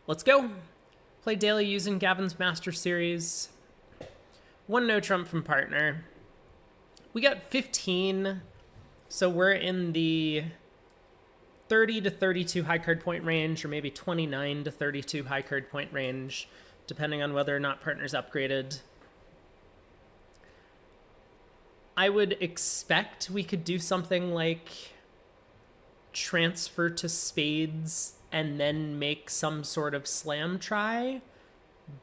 Let's go. Play daily using Gavin's Master Series. One no trump from partner. We got 15, so we're in the 30 to 32 high card point range, or maybe 29 to 32 high card point range, depending on whether or not partner's upgraded. I would expect we could do something like transfer to spades and then make some sort of slam try,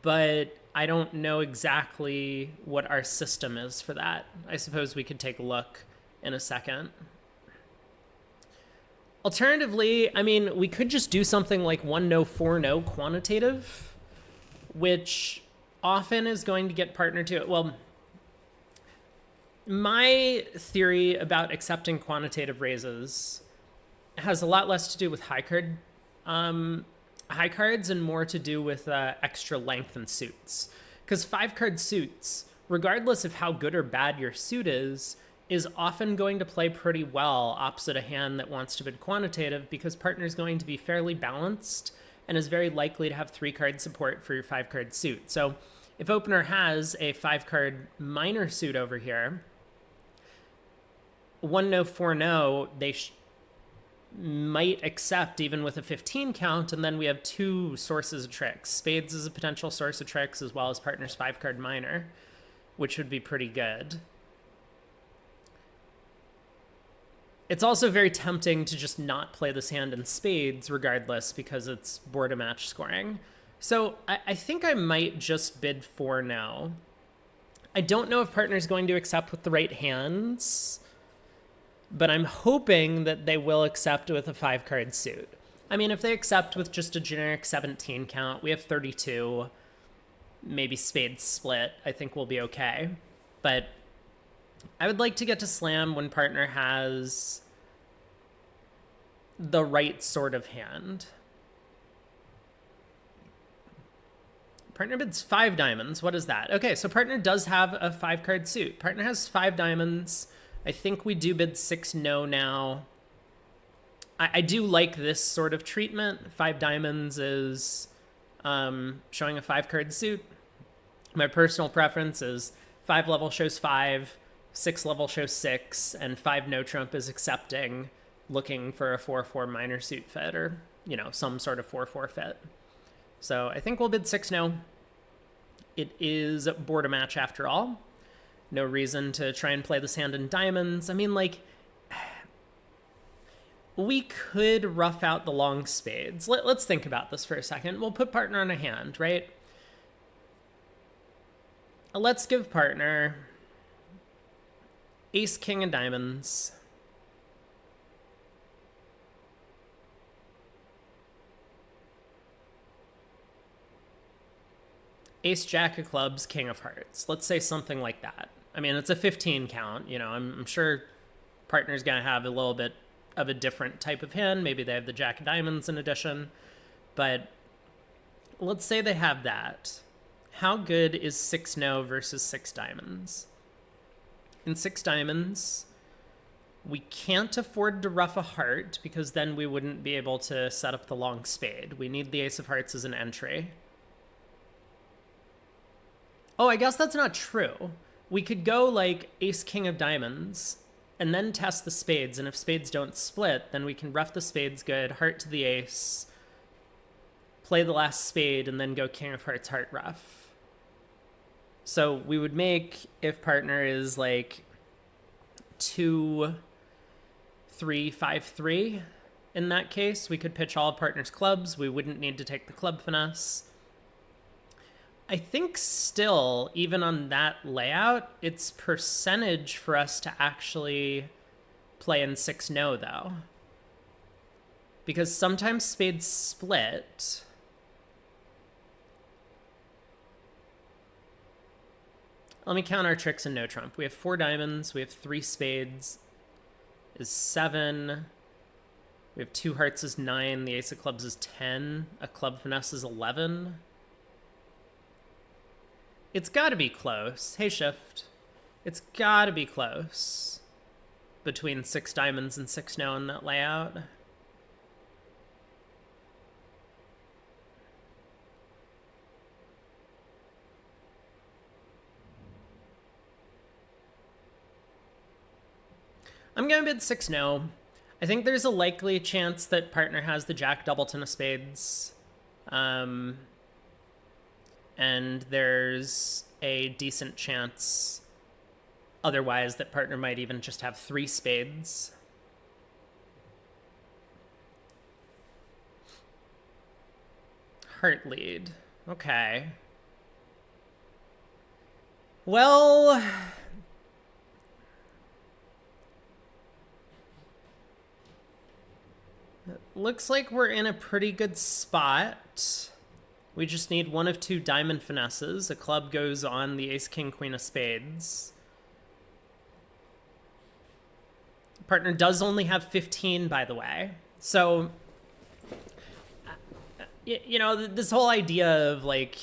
but I don't know exactly what our system is for that. I suppose we could take a look in a second. Alternatively, I mean, we could just do something like 1 no 4 no quantitative, which often is going to get partner to it. Well, my theory about accepting quantitative raises has a lot less to do with high cards and more to do with extra length and suits. Because 5-card suits, regardless of how good or bad your suit is often going to play pretty well opposite a hand that wants to bid quantitative, because partner's going to be fairly balanced and is very likely to have 3-card support for your 5-card suit. So if opener has a 5-card minor suit over here, 1 no 4 no, they might accept even with a 15 count, and then we have 2 sources of tricks. Spades is a potential source of tricks, as well as partner's 5-card minor, which would be pretty good. It's also very tempting to just not play this hand in spades regardless, because it's board a match scoring. So I think I might just bid 4 now. I don't know if partner's going to accept with the right hands, but I'm hoping that they will accept with a 5-card suit. I mean, if they accept with just a generic 17 count, we have 32, maybe spades split, I think we'll be okay. But I would like to get to slam when partner has the right sort of hand. Partner bids 5 diamonds. What is that? Okay, so partner does have a 5-card suit. Partner has 5 diamonds. I think we do bid 6 no now. I do like this sort of treatment. 5 diamonds is showing a 5-card suit. My personal preference is 5 level shows 5, 6 level shows 6, and 5 no trump is accepting, looking for a 4-4 minor suit fit, or, you know, some sort of 4-4 fit. So I think we'll bid 6 no. It is board a match after all. No reason to try and play this hand in diamonds. I mean, like, we could rough out the long spades. Let's think about this for a second. We'll put partner on a hand, right? Let's give partner ace, king of diamonds. Ace, jack of clubs, king of hearts. Let's say something like that. I mean, it's a 15 count. You know, I'm sure partner's going to have a little bit of a different type of hand. Maybe they have the jack of diamonds in addition. But let's say they have that. How good is 6 no versus 6 diamonds? In 6 diamonds, we can't afford to ruff a heart, because then we wouldn't be able to set up the long spade. We need the ace of hearts as an entry. Oh, I guess that's not true. We could go like ace, king of diamonds, and then test the spades, and if spades don't split, then we can ruff the spades good, heart to the ace, play the last spade, and then go king of hearts, heart, ruff. So we would make, if partner is like 2, 3, 5, 3, in that case, we could pitch all partner's clubs. We wouldn't need to take the club finesse. I think still, even on that layout, it's percentage for us to actually play in 6 no, though. Because sometimes spades split. Let me count our tricks in no trump. We have 4 diamonds. We have 3 spades is 7. We have 2 hearts is 9. The ace of clubs is 10. A club finesse is 11. It's got to be close. Hey, shift. It's got to be close between 6 diamonds and 6 no in that layout. I'm going to bid 6 no. I think there's a likely chance that partner has the jack doubleton of spades. And there's a decent chance otherwise that partner might even just have 3 spades. Heart lead. Okay. Well, looks like we're in a pretty good spot. We just need one of 2 diamond finesses. A club goes on the ace, king, queen of spades. Partner does only have 15, by the way. So, you know, this whole idea of, like,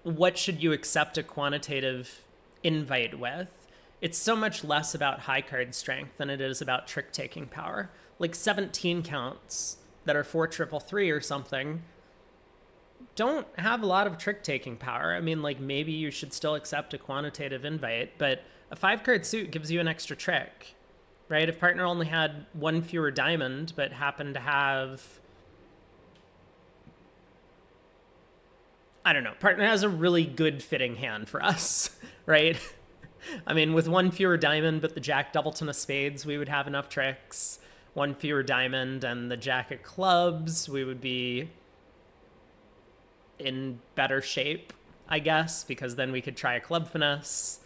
what should you accept a quantitative invite with? It's so much less about high card strength than it is about trick-taking power. Like 17 counts that are 4-3-3 or something don't have a lot of trick-taking power. I mean, like, maybe you should still accept a quantitative invite, but a 5-card suit gives you an extra trick, right? If partner only had 1 fewer diamond, but happened to have, I don't know, partner has a really good fitting hand for us, right? I mean, with 1 fewer diamond, but the jack doubleton of spades, we would have enough tricks. 1 fewer diamond and the jack of clubs, we would be in better shape, I guess, because then we could try a club finesse.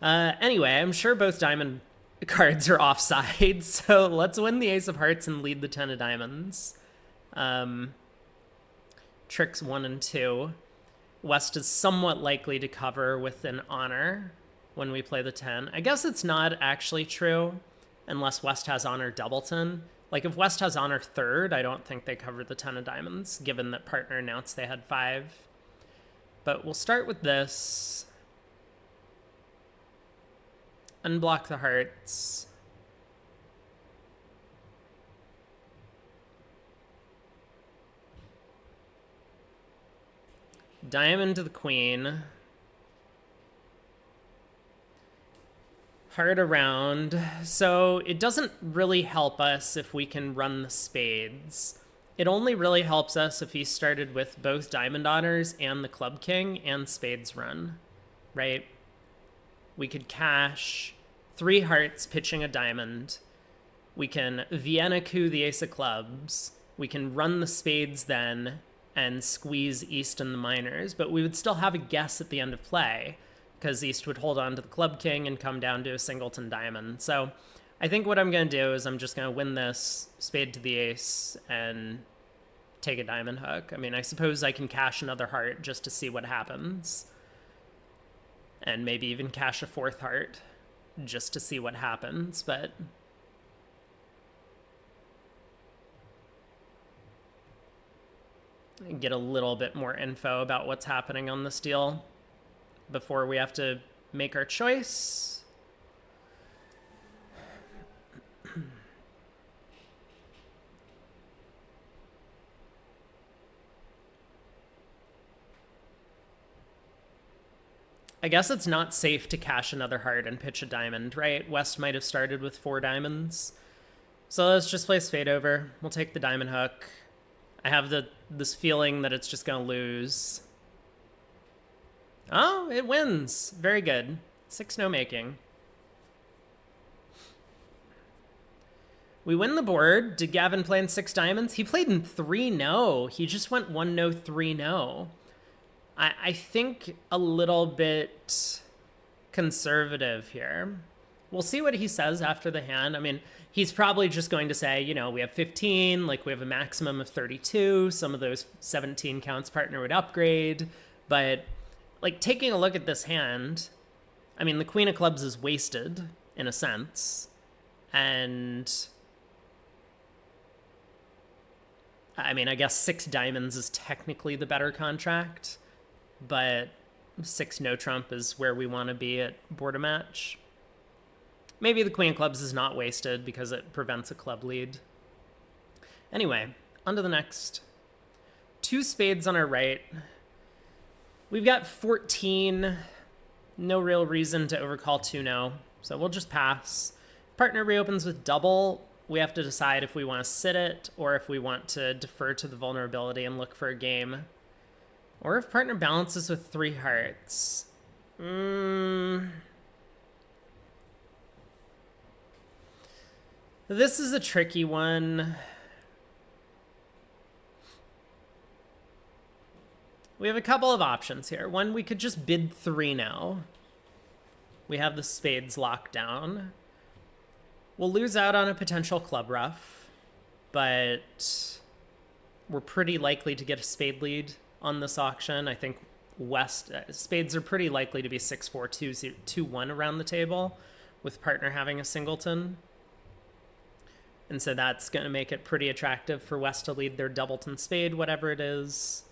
Anyway, I'm sure both diamond cards are offside, so let's win the ace of hearts and lead the 10 of diamonds. Tricks 1 and 2. West is somewhat likely to cover with an honor when we play the 10. I guess it's not actually true unless West has honor doubleton. Like, if West has honor third, I don't think they cover the 10 of diamonds, given that partner announced they had 5. But we'll start with this. Unblock the hearts. Diamond to the queen. Heart around. So it doesn't really help us if we can run the spades. It only really helps us if he started with both diamond honors and the club king and spades run, right? We could cash 3 hearts pitching a diamond. We can Vienna coup the ace of clubs. We can run the spades then and squeeze East in the minors, but we would still have a guess at the end of play because East would hold on to the club king and come down to a singleton diamond. So I think what I'm going to do is I'm just going to win this spade to the ace and take a diamond hook. I mean, I suppose I can cash another heart just to see what happens. And maybe even cash a 4th heart just to see what happens, but get a little bit more info about what's happening on this deal before we have to make our choice. I guess it's not safe to cash another heart and pitch a diamond, right? West might have started with 4 diamonds. So let's just play spade over. We'll take the diamond hook. I have this feeling that it's just going to lose. Oh, it wins. Very good. 6 no making. We win the board. Did Gavin play in 6 diamonds? He played in 3 no. He just went 1 no, 3 no. I think a little bit conservative here. We'll see what he says after the hand. I mean, he's probably just going to say, you know, we have 15, like we have a maximum of 32. Some of those 17 counts partner would upgrade. But, like, taking a look at this hand, I mean, the queen of clubs is wasted, in a sense. And I mean, I guess 6 diamonds is technically the better contract, but 6 no trump is where we want to be at board a match. Maybe the queen of clubs is not wasted because it prevents a club lead. Anyway, on to the next. 2 spades on our right. We've got 14. No real reason to overcall 2 no, so we'll just pass. Partner reopens with double. We have to decide if we want to sit it or if we want to defer to the vulnerability and look for a game. Or if partner balances with 3 hearts. This is a tricky one. We have a couple of options here. One, we could just bid 3 now. We have the spades locked down. We'll lose out on a potential club ruff, but we're pretty likely to get a spade lead on this auction. I think spades are pretty likely to be 6-4, 2-1 around the table, with partner having a singleton. And so that's going to make it pretty attractive for West to lead their doubleton spade, whatever it is.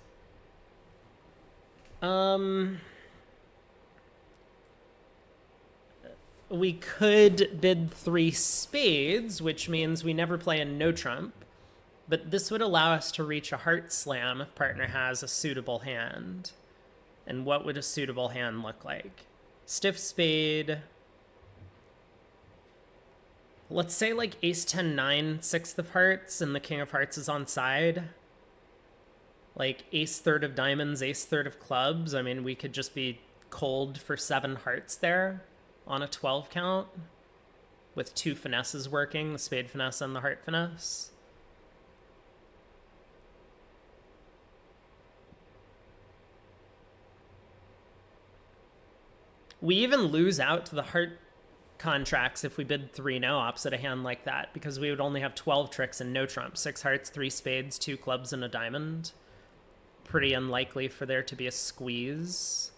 We could bid 3 spades, which means we never play a no trump, but this would allow us to reach a heart slam if partner has a suitable hand. And what would a suitable hand look like? Stiff spade. Let's say like ace 10 9 6th of hearts and the king of hearts is on side. Like ace third of diamonds, ace third of clubs. I mean, we could just be cold for 7 hearts there on a 12 count with 2 finesses working, the spade finesse and the heart finesse. We even lose out to the heart contracts if we bid 3-0 opposite a hand like that, because we would only have 12 tricks and no trump. 6 hearts, 3 spades, 2 clubs, and a diamond. Pretty unlikely for there to be a squeeze.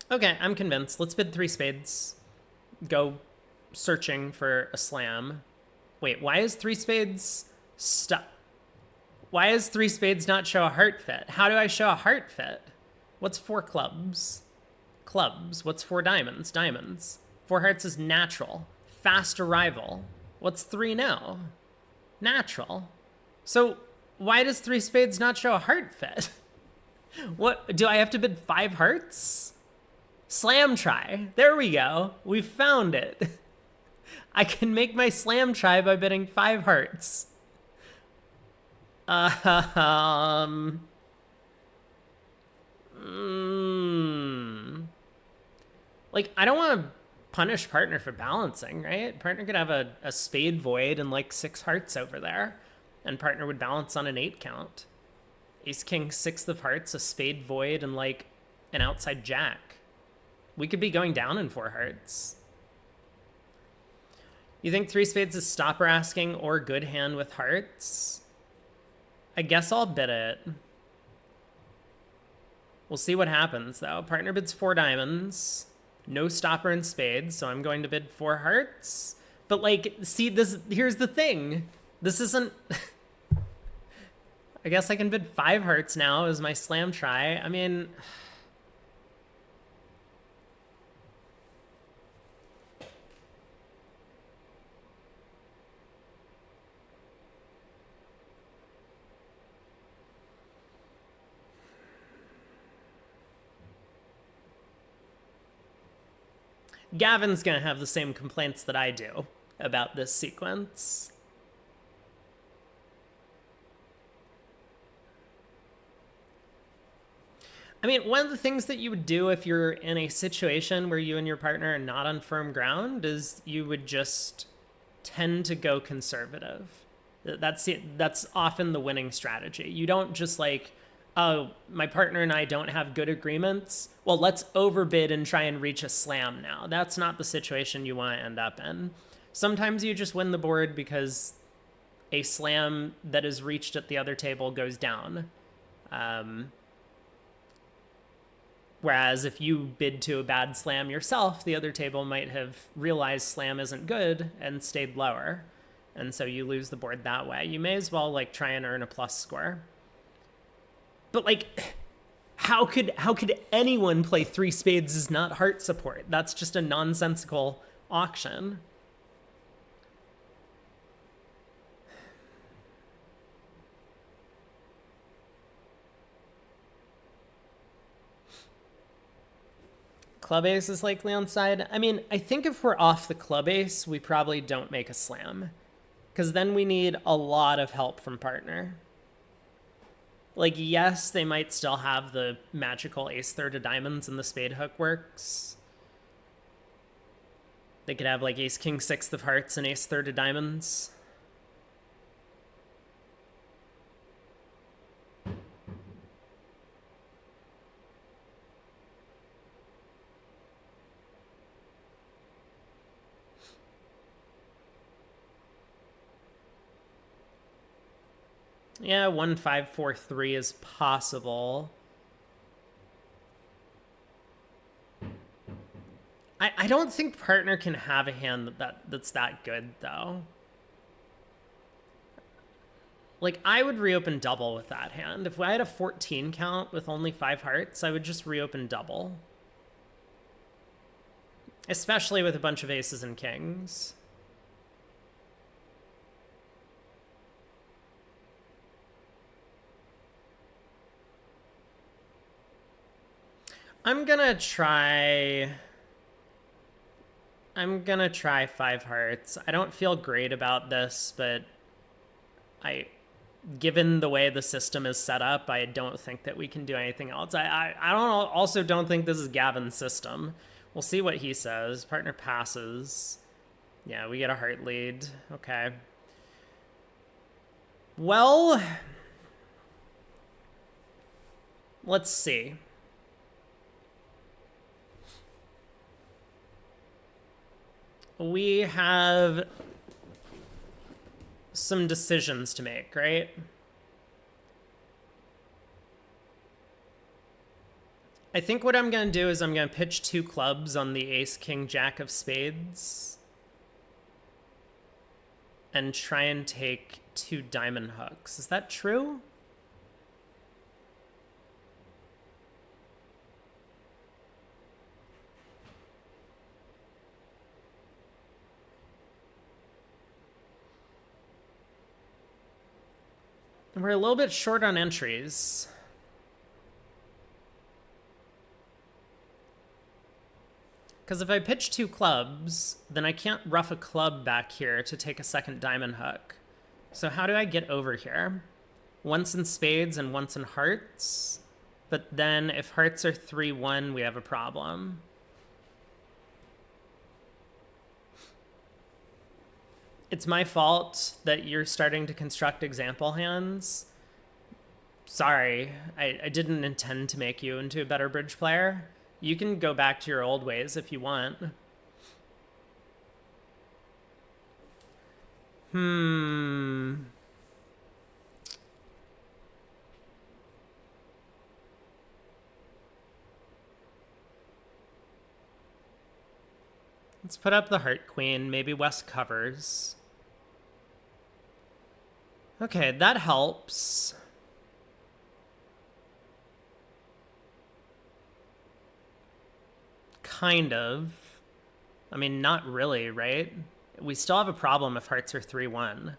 Okay, I'm convinced. Let's bid 3 spades. Go searching for a slam. Wait, why is 3 spades stuck? Why is 3 spades not show a heart fit? How do I show a heart fit? What's 4 clubs? Clubs. What's 4 diamonds? Diamonds. 4 hearts is natural. Fast arrival. What's 3 now? Natural. So why does 3 spades not show a heart fit? What, do I have to bid 5 hearts? Slam try. There we go. We found it. I can make my slam try by bidding 5 hearts. Like, I don't want to punish partner for balancing, right? Partner could have a spade void and like 6 hearts over there, and partner would balance on an 8 count. Ace king 6th of hearts, a spade void, and like an outside jack. We could be going down in 4 hearts. You think 3 spades is stopper asking or good hand with hearts? I guess I'll bid it. We'll see what happens, though. Partner bids 4 diamonds. No stopper in spades, so I'm going to bid 4 hearts. But, like, see, here's the thing. This isn't... I guess I can bid 5 hearts now as my slam try. I mean... Gavin's going to have the same complaints that I do about this sequence. I mean, one of the things that you would do if you're in a situation where you and your partner are not on firm ground is you would just tend to go conservative. That's often the winning strategy. You don't just like, oh, my partner and I don't have good agreements. Well, let's overbid and try and reach a slam now. That's not the situation you want to end up in. Sometimes you just win the board because a slam that is reached at the other table goes down. Whereas if you bid to a bad slam yourself, the other table might have realized slam isn't good and stayed lower. And so you lose the board that way. You may as well like try and earn a plus score. But like, how could anyone play 3 spades as not heart support? That's just a nonsensical auction. Club ace is likely on side. I mean, I think if we're off the club ace, we probably don't make a slam. Because then we need a lot of help from partner. Like, yes, they might still have the magical ace third of diamonds and the spade hook works. They could have like ace king sixth of hearts and ace third of diamonds. Yeah, 1-5-4-3 is possible. I don't think partner can have a hand that's that good, though. Like, I would reopen double with that hand. If I had a 14 count with only 5 hearts, I would just reopen double. Especially with a bunch of aces and kings. I'm gonna try 5 hearts. I don't feel great about this, but given the way the system is set up, I don't think that we can do anything else. Also don't think this is Gavin's system. We'll see what he says. Partner passes. Yeah, we get a heart lead. Okay. Well, let's see. We have some decisions to make, right? I think what I'm going to do is I'm going to pitch 2 clubs on the ace, king, jack of spades. And try and take 2 diamond hooks. Is that true? We're a little bit short on entries. Because if I pitch 2 clubs, then I can't rough a club back here to take a second diamond hook. So how do I get over here? Once in spades and once in hearts. But then if hearts are 3-1, we have a problem. It's my fault that you're starting to construct example hands. Sorry, I didn't intend to make you into a better bridge player. You can go back to your old ways if you want. Let's put up the heart queen. Maybe West covers. Okay, that helps. Kind of. I mean, not really, right? We still have a problem if hearts are 3-1.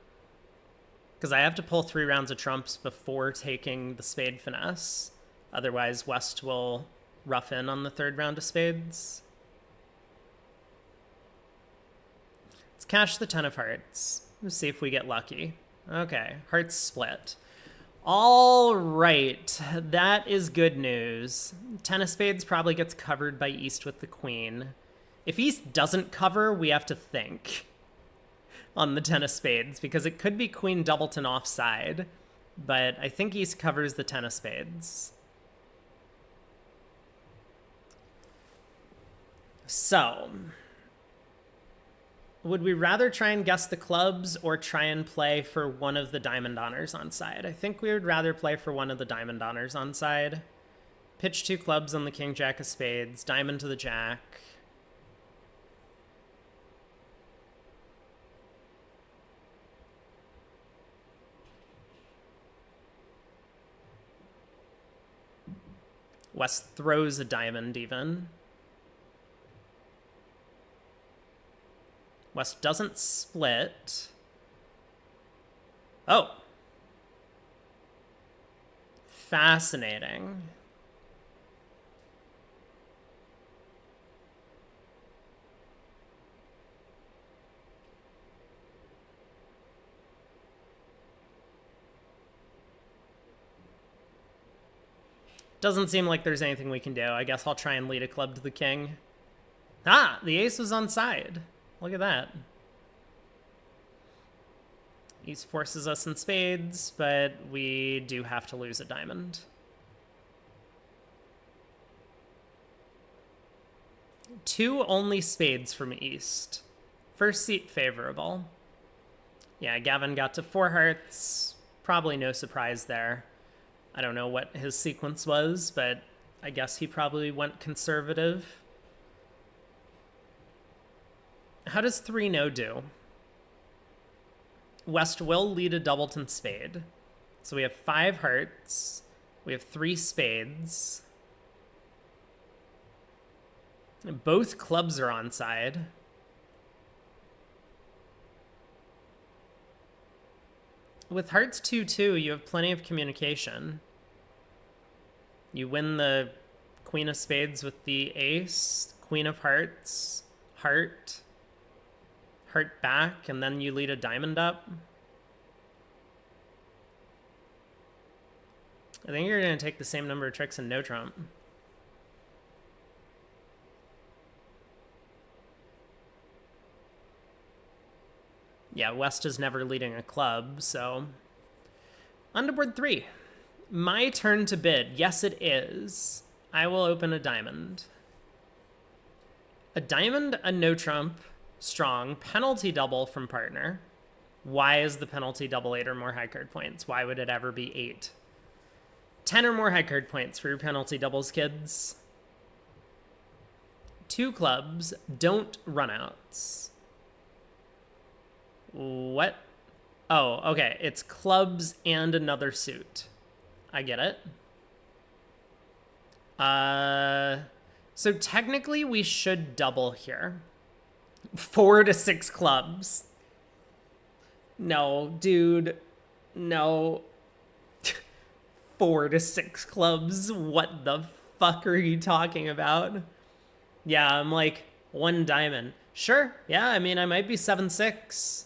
Because I have to pull 3 rounds of trumps before taking the spade finesse. Otherwise, West will rough in on the 3rd round of spades. Let's cash the 10 of hearts. Let's see if we get lucky. Okay, hearts split. All right, that is good news. 10 of spades probably gets covered by East with the queen. If East doesn't cover, we have to think on the 10 of spades, because it could be queen doubleton offside, but I think East covers the 10 of spades. So, would we rather try and guess the clubs or try and play for one of the diamond honors on side? I think we would rather play for one of the diamond honors on side. Pitch 2 clubs on the king, jack of spades, diamond to the jack. West throws a diamond even. West doesn't split. Oh. Fascinating. Doesn't seem like there's anything we can do. I guess I'll try and lead a club to the king. Ah, the ace was on side. Look at that. Ace forces us in spades, but we do have to lose a diamond. Two only spades from east. First seat favorable. Yeah, Gavin got to 4 hearts. Probably no surprise there. I don't know what his sequence was, but I guess he probably went conservative. How does 3-no do? West will lead a doubleton spade. So we have 5 hearts. We have 3 spades. Both clubs are on side. With hearts 2-2, you have plenty of communication. You win the queen of spades with the ace, queen of hearts, heart, heart back, and then you lead a diamond up. I think you're going to take the same number of tricks and no trump. Yeah, West is never leading a club, so... On to board 3. My turn to bid. Yes, it is. I will open a diamond. A diamond, a no trump, strong, penalty double from partner. Why is the penalty double 8 or more high card points? Why would it ever be 8? 10 or more high card points for your penalty doubles, kids. 2 clubs, don't runouts. What? Oh, okay. It's clubs and another suit. I get it. So technically we should double here. 4 to 6 clubs. No, dude. No. 4 to 6 clubs. What the fuck are you talking about? Yeah, I'm like 1 diamond. Sure. Yeah, I mean, I might be 7-6.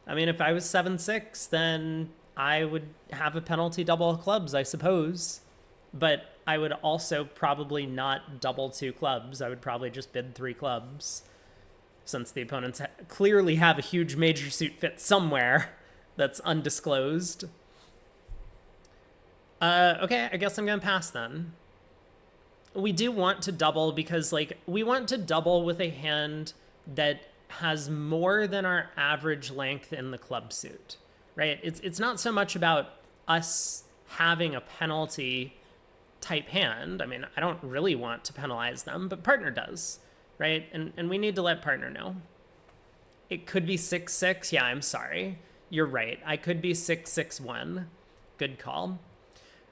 I mean, if I was 7-6, then I would have a penalty double clubs, I suppose. But I would also probably not double 2 clubs. I would probably just bid 3 clubs, since the opponents clearly have a huge major suit fit somewhere that's undisclosed. Okay, I guess I'm going to pass then. We do want to double because, like, we want to double with a hand that has more than our average length in the club suit, right? It's not so much about us having a penalty type hand. I mean, I don't really want to penalize them, but partner does, right? And we need to let partner know. It could be 6-6. Yeah, I'm sorry. You're right. I could be 6-6-1. Good call.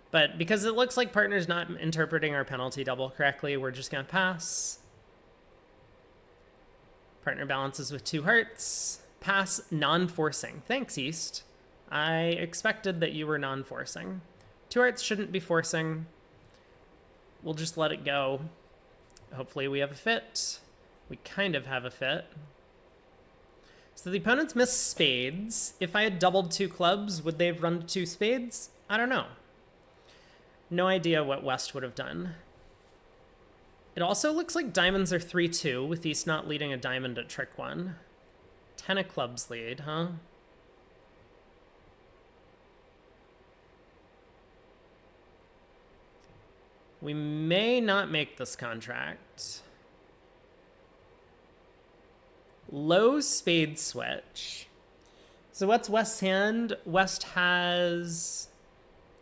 But because it looks like partner's not interpreting our penalty double correctly, we're just going to pass. Partner balances with 2 hearts. Pass, non-forcing. Thanks, East. I expected that you were non-forcing. 2 hearts shouldn't be forcing. We'll just let it go. Hopefully we have a fit. We kind of have a fit. So the opponents missed spades. If I had doubled 2 clubs, would they have run to 2 spades? I don't know. No idea what West would have done. It also looks like diamonds are 3-2, with East not leading a diamond at trick 1. 10 of clubs lead, huh? We may not make this contract. Low spade switch. So what's West's hand? West has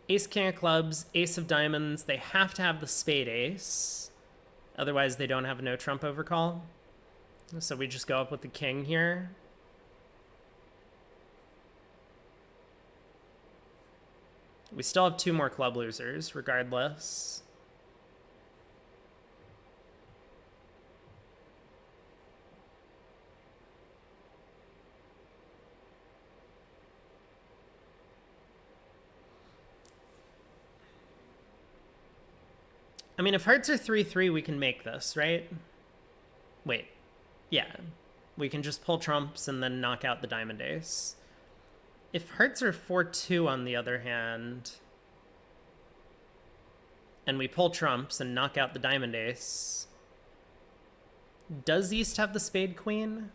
ace, king of clubs, ace of diamonds. They have to have the spade ace. Otherwise, they don't have a no trump overcall. So we just go up with the king here. We still have 2 more club losers, regardless. I mean, if hearts are 3-3, we can make this, right? Wait. Yeah. We can just pull trumps and then knock out the diamond ace. If hearts are 4-2, on the other hand, and we pull trumps and knock out the diamond ace. Does East have the spade queen?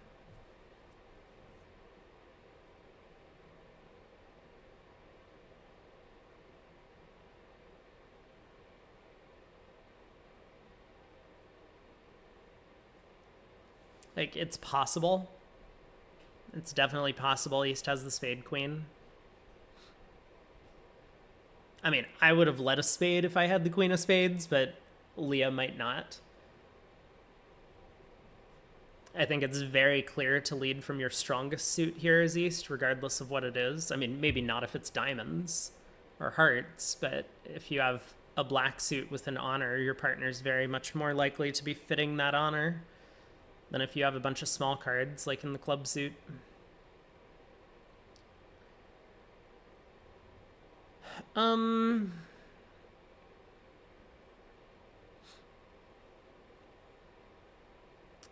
Like, it's possible. It's definitely possible East has the spade queen. I mean, I would have led a spade if I had the queen of spades, but Leah might not. I think it's very clear to lead from your strongest suit here as East, regardless of what it is. I mean, maybe not if it's diamonds or hearts, but if you have a black suit with an honor, your partner's very much more likely to be fitting that honor than if you have a bunch of small cards, like in the club suit.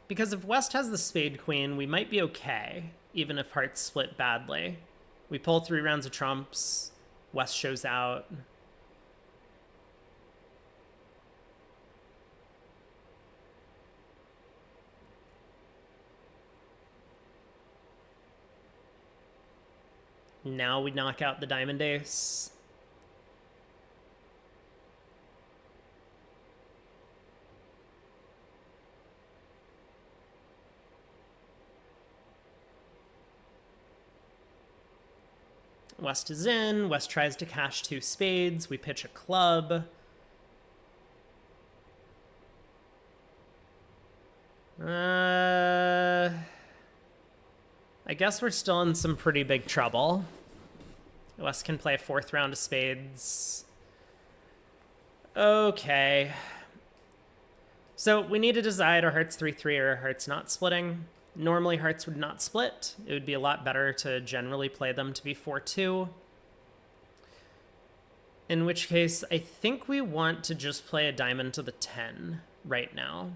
Because if West has the spade queen, we might be okay, even if hearts split badly. We pull 3 rounds of trumps, West shows out. Now we knock out the diamond ace. West is in. West tries to cash 2 spades. We pitch a club. I guess we're still in some pretty big trouble. West can play a 4th round of spades. Okay. So we need to decide our hearts 3-3 or our hearts not splitting. Normally hearts would not split. It would be a lot better to generally play them to be 4-2. In which case, I think we want to just play a diamond to the 10 right now.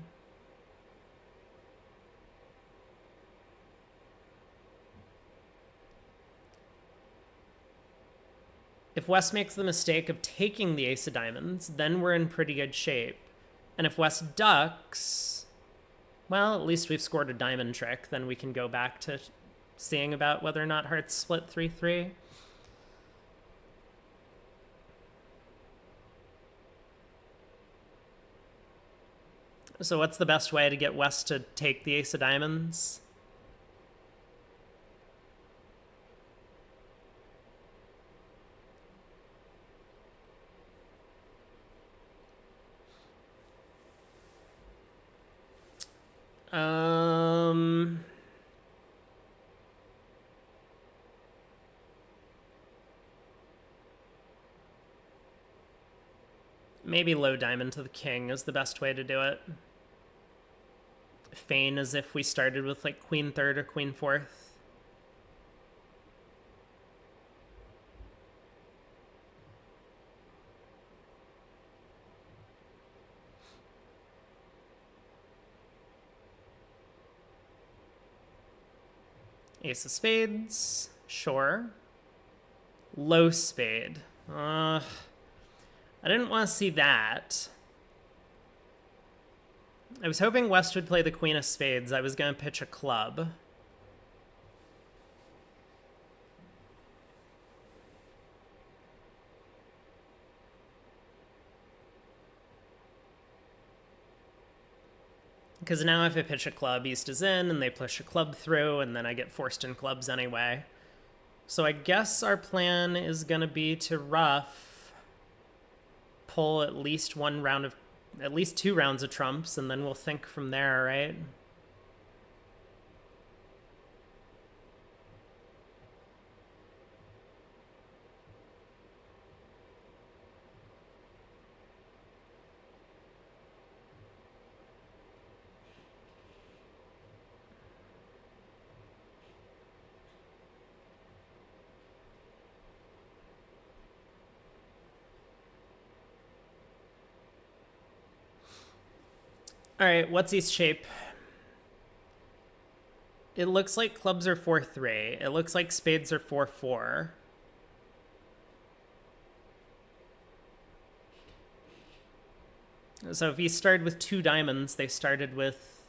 If West makes the mistake of taking the ace of diamonds, then we're in pretty good shape. And if West ducks, well, at least we've scored a diamond trick. Then we can go back to seeing about whether or not hearts split 3-3. So what's the best way to get West to take the ace of diamonds? Maybe low diamond to the king is the best way to do it. Feign as if we started with like queen 3rd or queen 4th. Ace of spades, sure. Low spade. I didn't want to see that. I was hoping West would play the queen of spades. I was going to pitch a club. Because now if I pitch a club, East is in, and they push a club through, and then I get forced in clubs anyway. So I guess our plan is going to be to rough, pull at least 2 rounds of trumps, and then we'll think from there, right? All right, what's East shape? It looks like clubs are 4-3. It looks like spades are 4-4. So if he started with 2 diamonds, they started with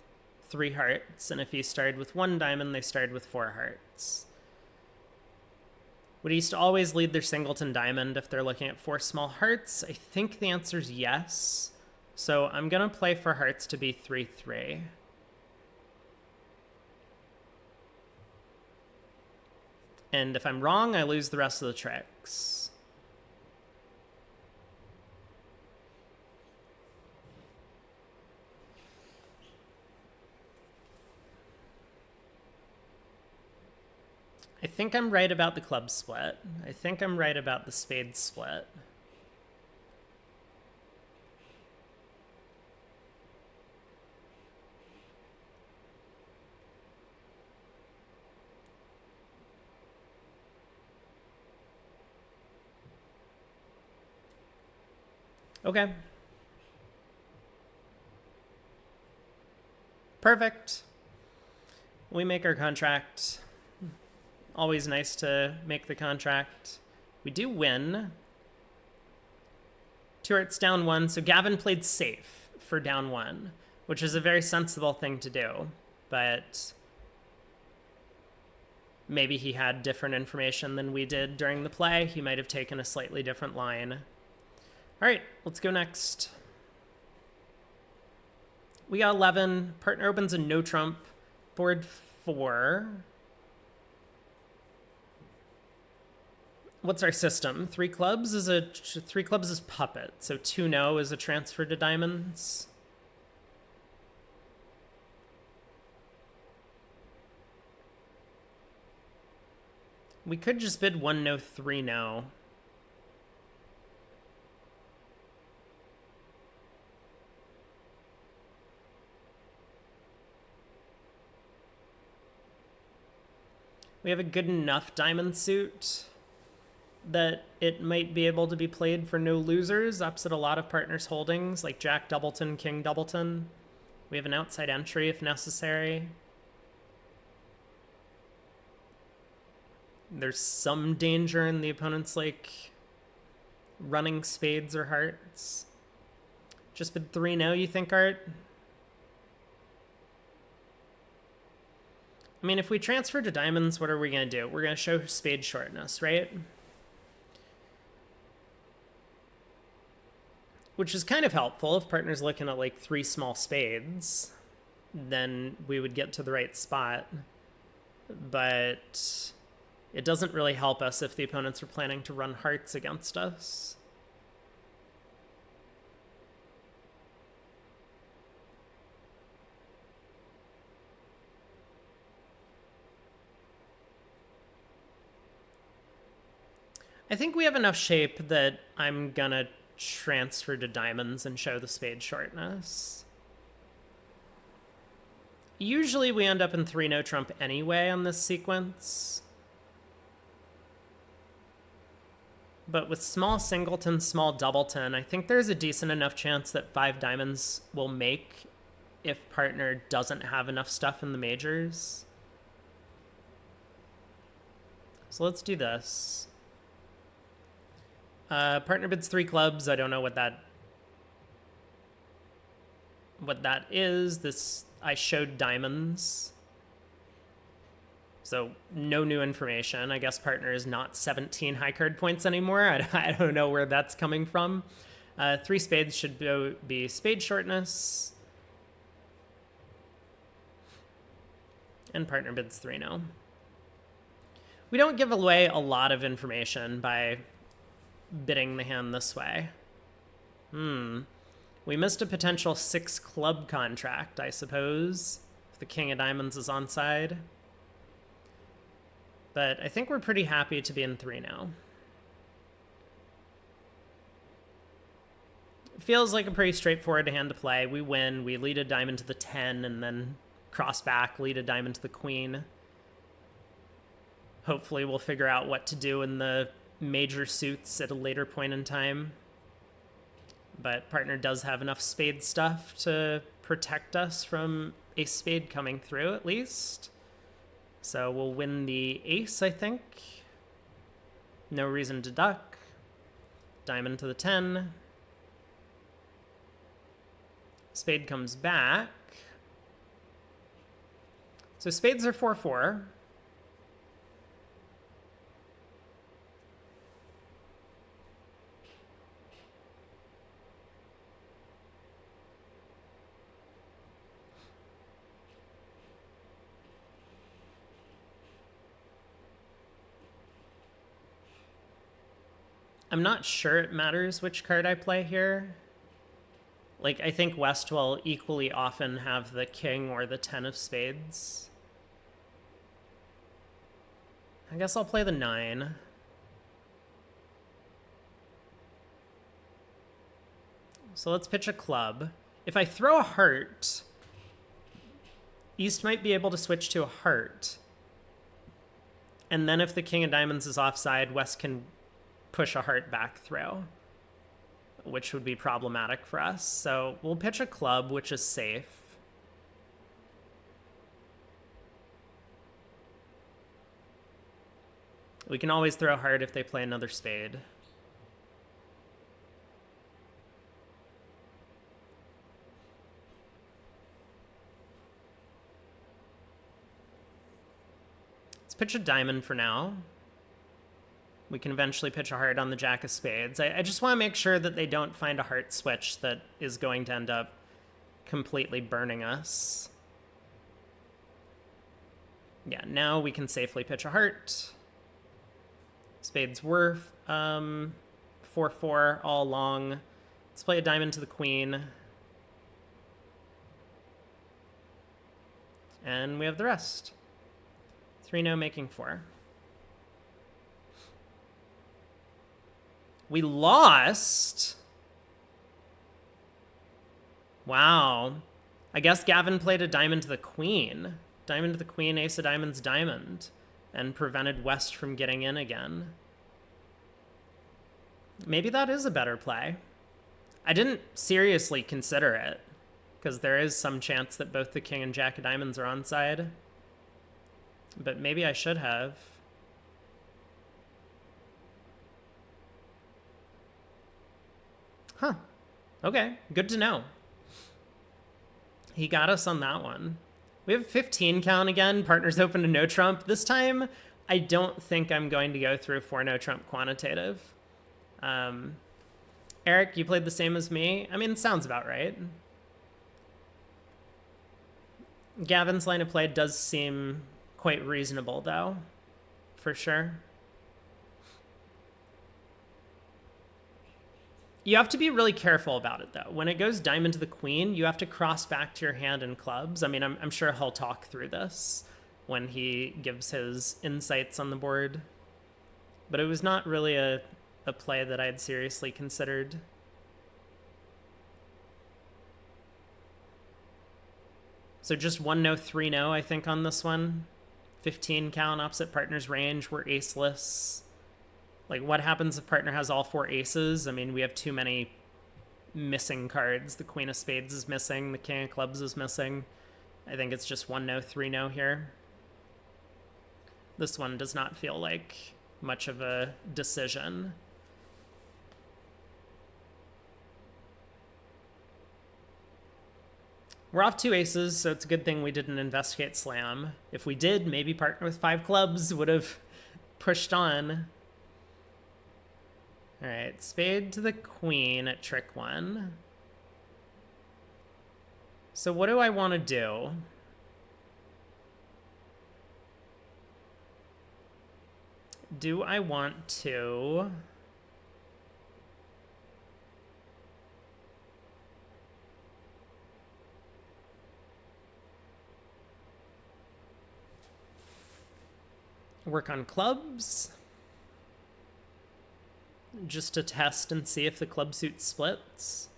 3 hearts. And if he started with 1 diamond, they started with 4 hearts. Would he used to always lead their singleton diamond if they're looking at 4 small hearts? I think the answer is yes. So I'm going to play for hearts to be 3-3. And if I'm wrong, I lose the rest of the tricks. I think I'm right about the club split. I think I'm right about the spade split. Okay. Perfect. We make our contract. Always nice to make the contract. We do win. 2 hearts down 1. So Gavin played safe for down 1, which is a very sensible thing to do. But maybe he had different information than we did during the play. He might have taken a slightly different line. All right, let's go next. We got 11. Partner opens a no trump. Board 4. What's our system? 3 clubs is 3 clubs is puppet. So 2 no is a transfer to diamonds. We could just bid 1 no, 3 no. We have a good enough diamond suit that it might be able to be played for no losers, opposite a lot of partners' holdings, like Jack Doubleton, King Doubleton. We have an outside entry if necessary. There's some danger in the opponent's, like, running spades or hearts. Just bid 3 no, you think, Art? I mean, if we transfer to diamonds, what are we going to do? We're going to show spade shortness, right? Which is kind of helpful. If partner's looking at like 3 small spades, then we would get to the right spot. But it doesn't really help us if the opponents are planning to run hearts against us. I think we have enough shape that I'm gonna transfer to diamonds and show the spade shortness. Usually we end up in 3 no trump anyway on this sequence. But with small singleton, small doubleton, I think there's a decent enough chance that 5 diamonds will make if partner doesn't have enough stuff in the majors. So let's do this. Partner bids 3 clubs. I don't know what that is. This, I showed diamonds. So no new information. I guess partner is not 17 high card points anymore. I don't know where that's coming from. 3 spades should be spade shortness. And partner bids 3 no. We don't give away a lot of information by bidding the hand this way. We missed a potential 6 club contract, I suppose, if the king of diamonds is onside. But I think we're pretty happy to be in 3 now. Feels like a pretty straightforward hand to play. We win, we lead a diamond to the 10, and then cross back, lead a diamond to the queen. Hopefully we'll figure out what to do in the major suits at a later point in time. But partner does have enough spade stuff to protect us from a spade coming through, at least. So we'll win the ace, I think. No reason to duck. Diamond to the 10. Spade comes back. So spades are 4-4. I'm not sure it matters which card I play here. Like, I think West will equally often have the king or the 10 of spades. I guess I'll play the 9. So let's pitch a club. If I throw a heart, East might be able to switch to a heart. And then if the king of diamonds is offside, West can push a heart back throw, which would be problematic for us. So we'll pitch a club, which is safe. We can always throw a heart if they play another spade. Let's pitch a diamond for now. We can eventually pitch a heart on the jack of spades. I just want to make sure that they don't find a heart switch that is going to end up completely burning us. Yeah, now we can safely pitch a heart. Spades were 4-4 all along. Let's play a diamond to the queen. And we have the rest. 3-no making 4. We lost. Wow. I guess Gavin played a diamond to the queen. Diamond to the queen, ace of diamonds, diamond. And prevented West from getting in again. Maybe that is a better play. I didn't seriously consider it, because there is some chance that both the king and jack of diamonds are onside. But maybe I should have. Huh. Okay, good to know. He got us on that one. We have 15 count again. Partners open to no trump. This time, I don't think I'm going to go through 4 no trump quantitative. Eric, you played the same as me? I mean, it sounds about right. Gavin's line of play does seem quite reasonable, though, for sure. You have to be really careful about it, though. When it goes diamond to the queen, you have to cross back to your hand in clubs. I mean, I'm sure he'll talk through this when he gives his insights on the board. But it was not really a play that I had seriously considered. So just 1-no, 3-no, I think, on this one. 15 count, opposite partner's range. We're aceless. Like, what happens if partner has all 4 aces? I mean, we have too many missing cards. The queen of spades is missing. The king of clubs is missing. I think it's just 1-no, 3-no here. This one does not feel like much of a decision. We're off 2 aces, so it's a good thing we didn't investigate slam. If we did, maybe partner with 5 clubs would have pushed on. All right, spade to the queen at trick 1. So what do I want to do? Do I want to... work on clubs? Just to test and see if the club suit splits.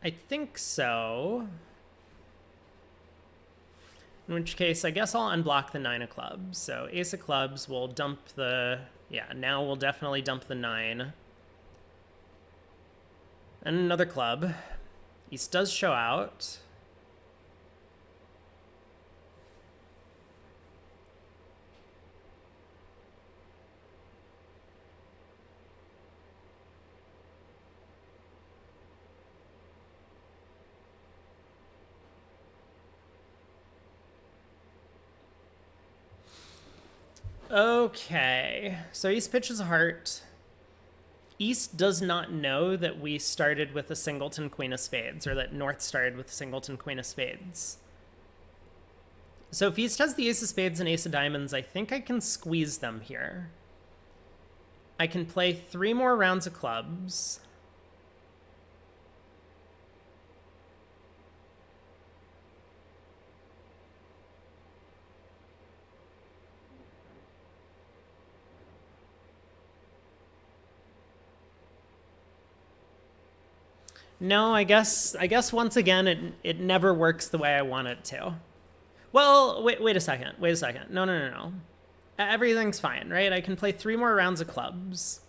I think so. In which case, I guess I'll unblock the 9 of clubs. So ace of clubs will dump the... Yeah, now we'll definitely dump the 9. And another club. East does show out. Okay, so East pitches a heart. East does not know that we started with a singleton queen of spades, or that North started with a singleton queen of spades. So if East has the ace of spades and ace of diamonds, I think I can squeeze them here. I can play 3 more rounds of clubs. No, I guess once again it never works the way I want it to. Well, wait a second. No. Everything's fine, right? I can play 3 more rounds of clubs,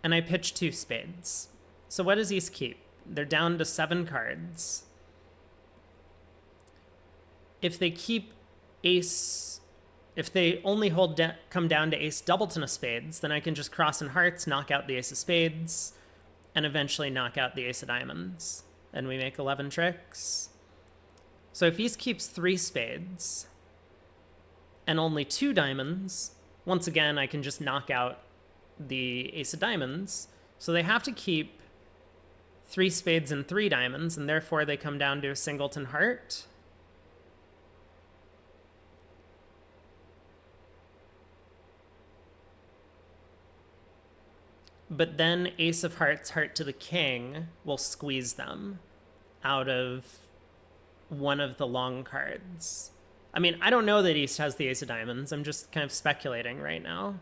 and I pitch 2 spades. So what does East keep? They're down to 7 cards. If they keep ace, if they only come down to ace doubleton of spades, then I can just cross in hearts, knock out the ace of spades, and eventually knock out the ace of diamonds. And we make 11 tricks. So if East keeps 3 spades and only 2 diamonds, once again, I can just knock out the ace of diamonds. So they have to keep 3 spades and 3 diamonds, and therefore they come down to a singleton heart. But then ace of hearts, heart to the king will squeeze them out of one of the long cards. I mean, I don't know that East has the ace of diamonds. I'm just kind of speculating right now.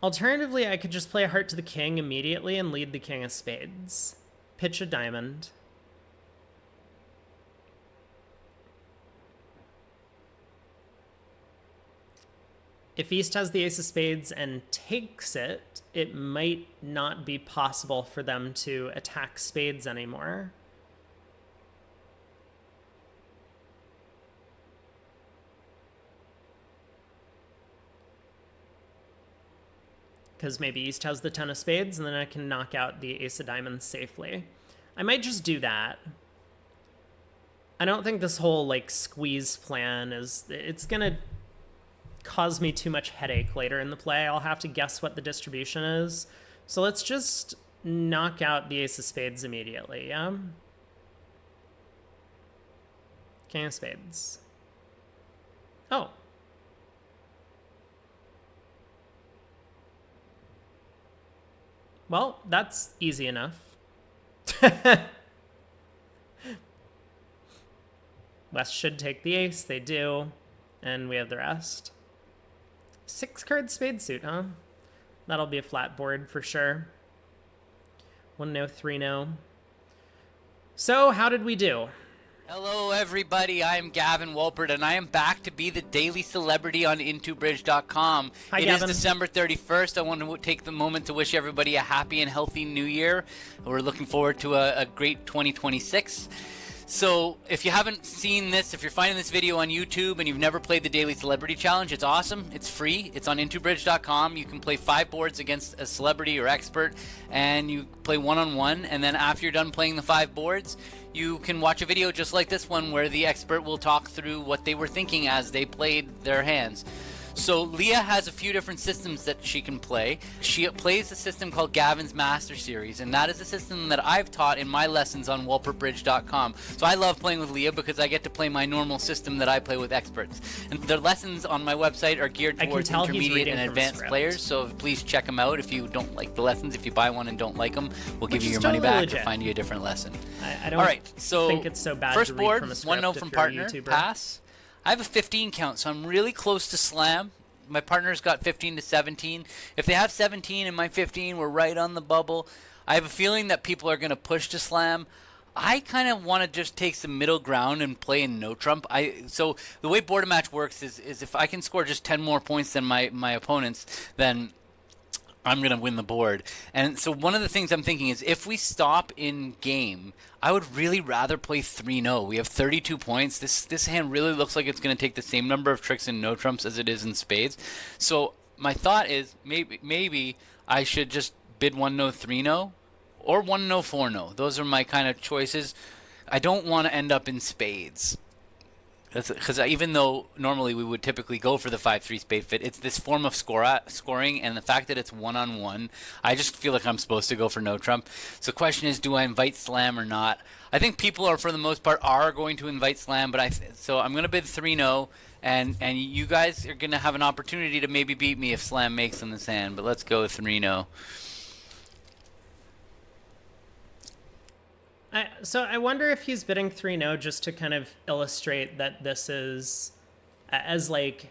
Alternatively, I could just play a heart to the king immediately and lead the king of spades. Pitch a diamond. If East has the ace of spades and takes it, it might not be possible for them to attack spades anymore. Because maybe East has the 10 of spades, and then I can knock out the ace of diamonds safely. I might just do that. I don't think this whole, like, squeeze plan is... It's gonna cause me too much headache later in the play. I'll have to guess what the distribution is. So let's just knock out the ace of spades immediately, yeah? King of spades. Oh. Well, that's easy enough. West should take the ace. They do. And we have the rest. 6-card spade suit, huh? That'll be a flat board for sure. 1-no, 3-no. So, how did we do? Hello everybody, I'm Gavin Wolpert and I am back to be the daily celebrity on IntoBridge.com. Hi, It Gavin. is December 31st. I want to take the moment to wish everybody a happy and healthy new year. We're looking forward to a great 2026. So if you haven't seen this, if you're finding this video on YouTube and you've never played the Daily Celebrity Challenge, it's awesome. It's free. It's on IntoBridge.com. You can play 5 boards against a celebrity or expert, and you play one-on-one. And then after you're done playing the 5 boards, you can watch a video just like this one where the expert will talk through what they were thinking as they played their hands. So Leah has a few different systems that she can play. She plays a system called Gavin's Master Series, and that is a system that I've taught in my lessons on WolpertBridge.com. So I love playing with Leah because I get to play my normal system that I play with experts. And their lessons on my website are geared towards intermediate and advanced players, so please check them out if you don't like the lessons. If you buy one and don't like them, we'll give you your money back or find you a different lesson. I don't think it's so bad first to read board, from a script 1-0 if from you're a partner, YouTuber. pass. I have a 15 count, so I'm really close to slam. My partner's got 15 to 17. If they have 17 and my 15, we're right on the bubble. I have a feeling that people are going to push to slam. I kind of want to just take some middle ground and play in no trump. So the way Board Match works is if I can score just 10 more points than my opponents, then I'm going to win the board. And so one of the things I'm thinking is if we stop in game, I would really rather play 3-0. We have 32 points. This hand really looks like it's going to take the same number of tricks in no trumps as it is in spades. So my thought is maybe I should just bid 1-0, 3-0 or 1-0, 4-0. Those are my kind of choices. I don't want to end up in spades. Because even though normally we would typically go for the 5-3 spade fit, it's this form of scoring, and the fact that it's one-on-one, I just feel like I'm supposed to go for no trump. So the question is, do I invite slam or not? I think people are, for the most part, are going to invite slam, but so I'm going to bid 3-no, and you guys are going to have an opportunity to maybe beat me if slam makes on this hand, but let's go with 3-no. So I wonder if he's bidding 3-no just to kind of illustrate that this is as like,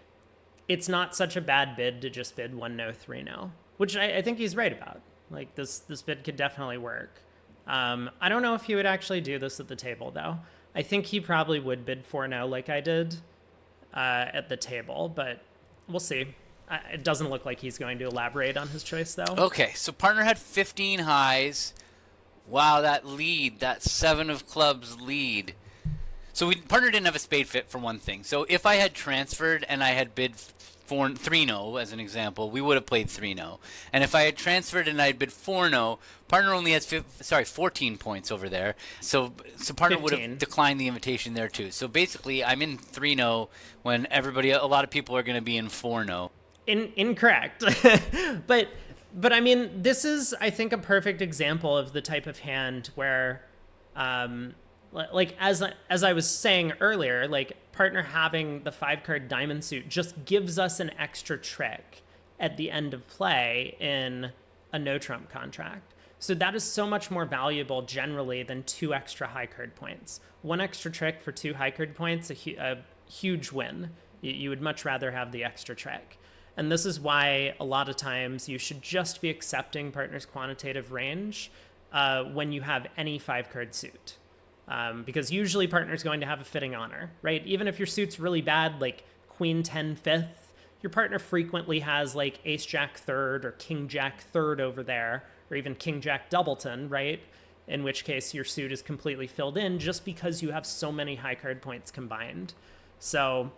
it's not such a bad bid to just bid 1-no, 3-no, which I think he's right about. Like this bid could definitely work. I don't know if he would actually do this at the table though. I think he probably would bid 4-no like I did at the table, but we'll see. It doesn't look like he's going to elaborate on his choice though. Okay, so partner had 15 highs. Wow, that lead, that 7 of clubs lead. So partner didn't have a spade fit for one thing. So if I had transferred and I had bid 3-no as an example, we would have played 3-no. And if I had transferred and I had bid 4-no, partner only has 14 points over there. So partner 15. would have declined the invitation there too. So basically, I'm in 3-no when a lot of people are going to be in 4-no. Incorrect. But I mean, this is, I think, a perfect example of the type of hand where, like, as I was saying earlier, like, partner having the 5-card diamond suit just gives us an extra trick at the end of play in a no-trump contract. So that is so much more valuable generally than 2 extra high-card points. 1 extra trick for 2 high-card points, a huge win. You would much rather have the extra trick. And this is why a lot of times you should just be accepting partner's quantitative range when you have any 5-card suit. Because usually partner's going to have a fitting honor, right? Even if your suit's really bad, like Queen 10 fifth, your partner frequently has like Ace Jack third or King Jack third over there, or even King Jack doubleton, right? In which case your suit is completely filled in just because you have so many high card points combined. So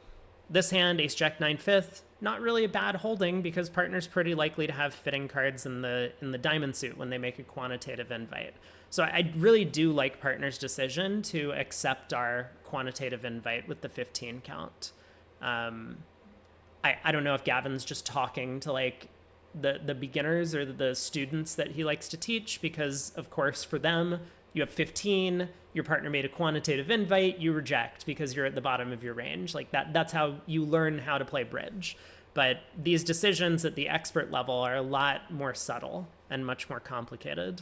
this hand, Ace Jack 9 fifth, not really a bad holding because partner's pretty likely to have fitting cards in the diamond suit when they make a quantitative invite. So I really do like partner's decision to accept our quantitative invite with the 15 count. I don't know if Gavin's just talking to like the beginners or the students that he likes to teach, because of course for them, you have 15, your partner made a quantitative invite, you reject because you're at the bottom of your range. Like that's how you learn how to play bridge. But these decisions at the expert level are a lot more subtle and much more complicated.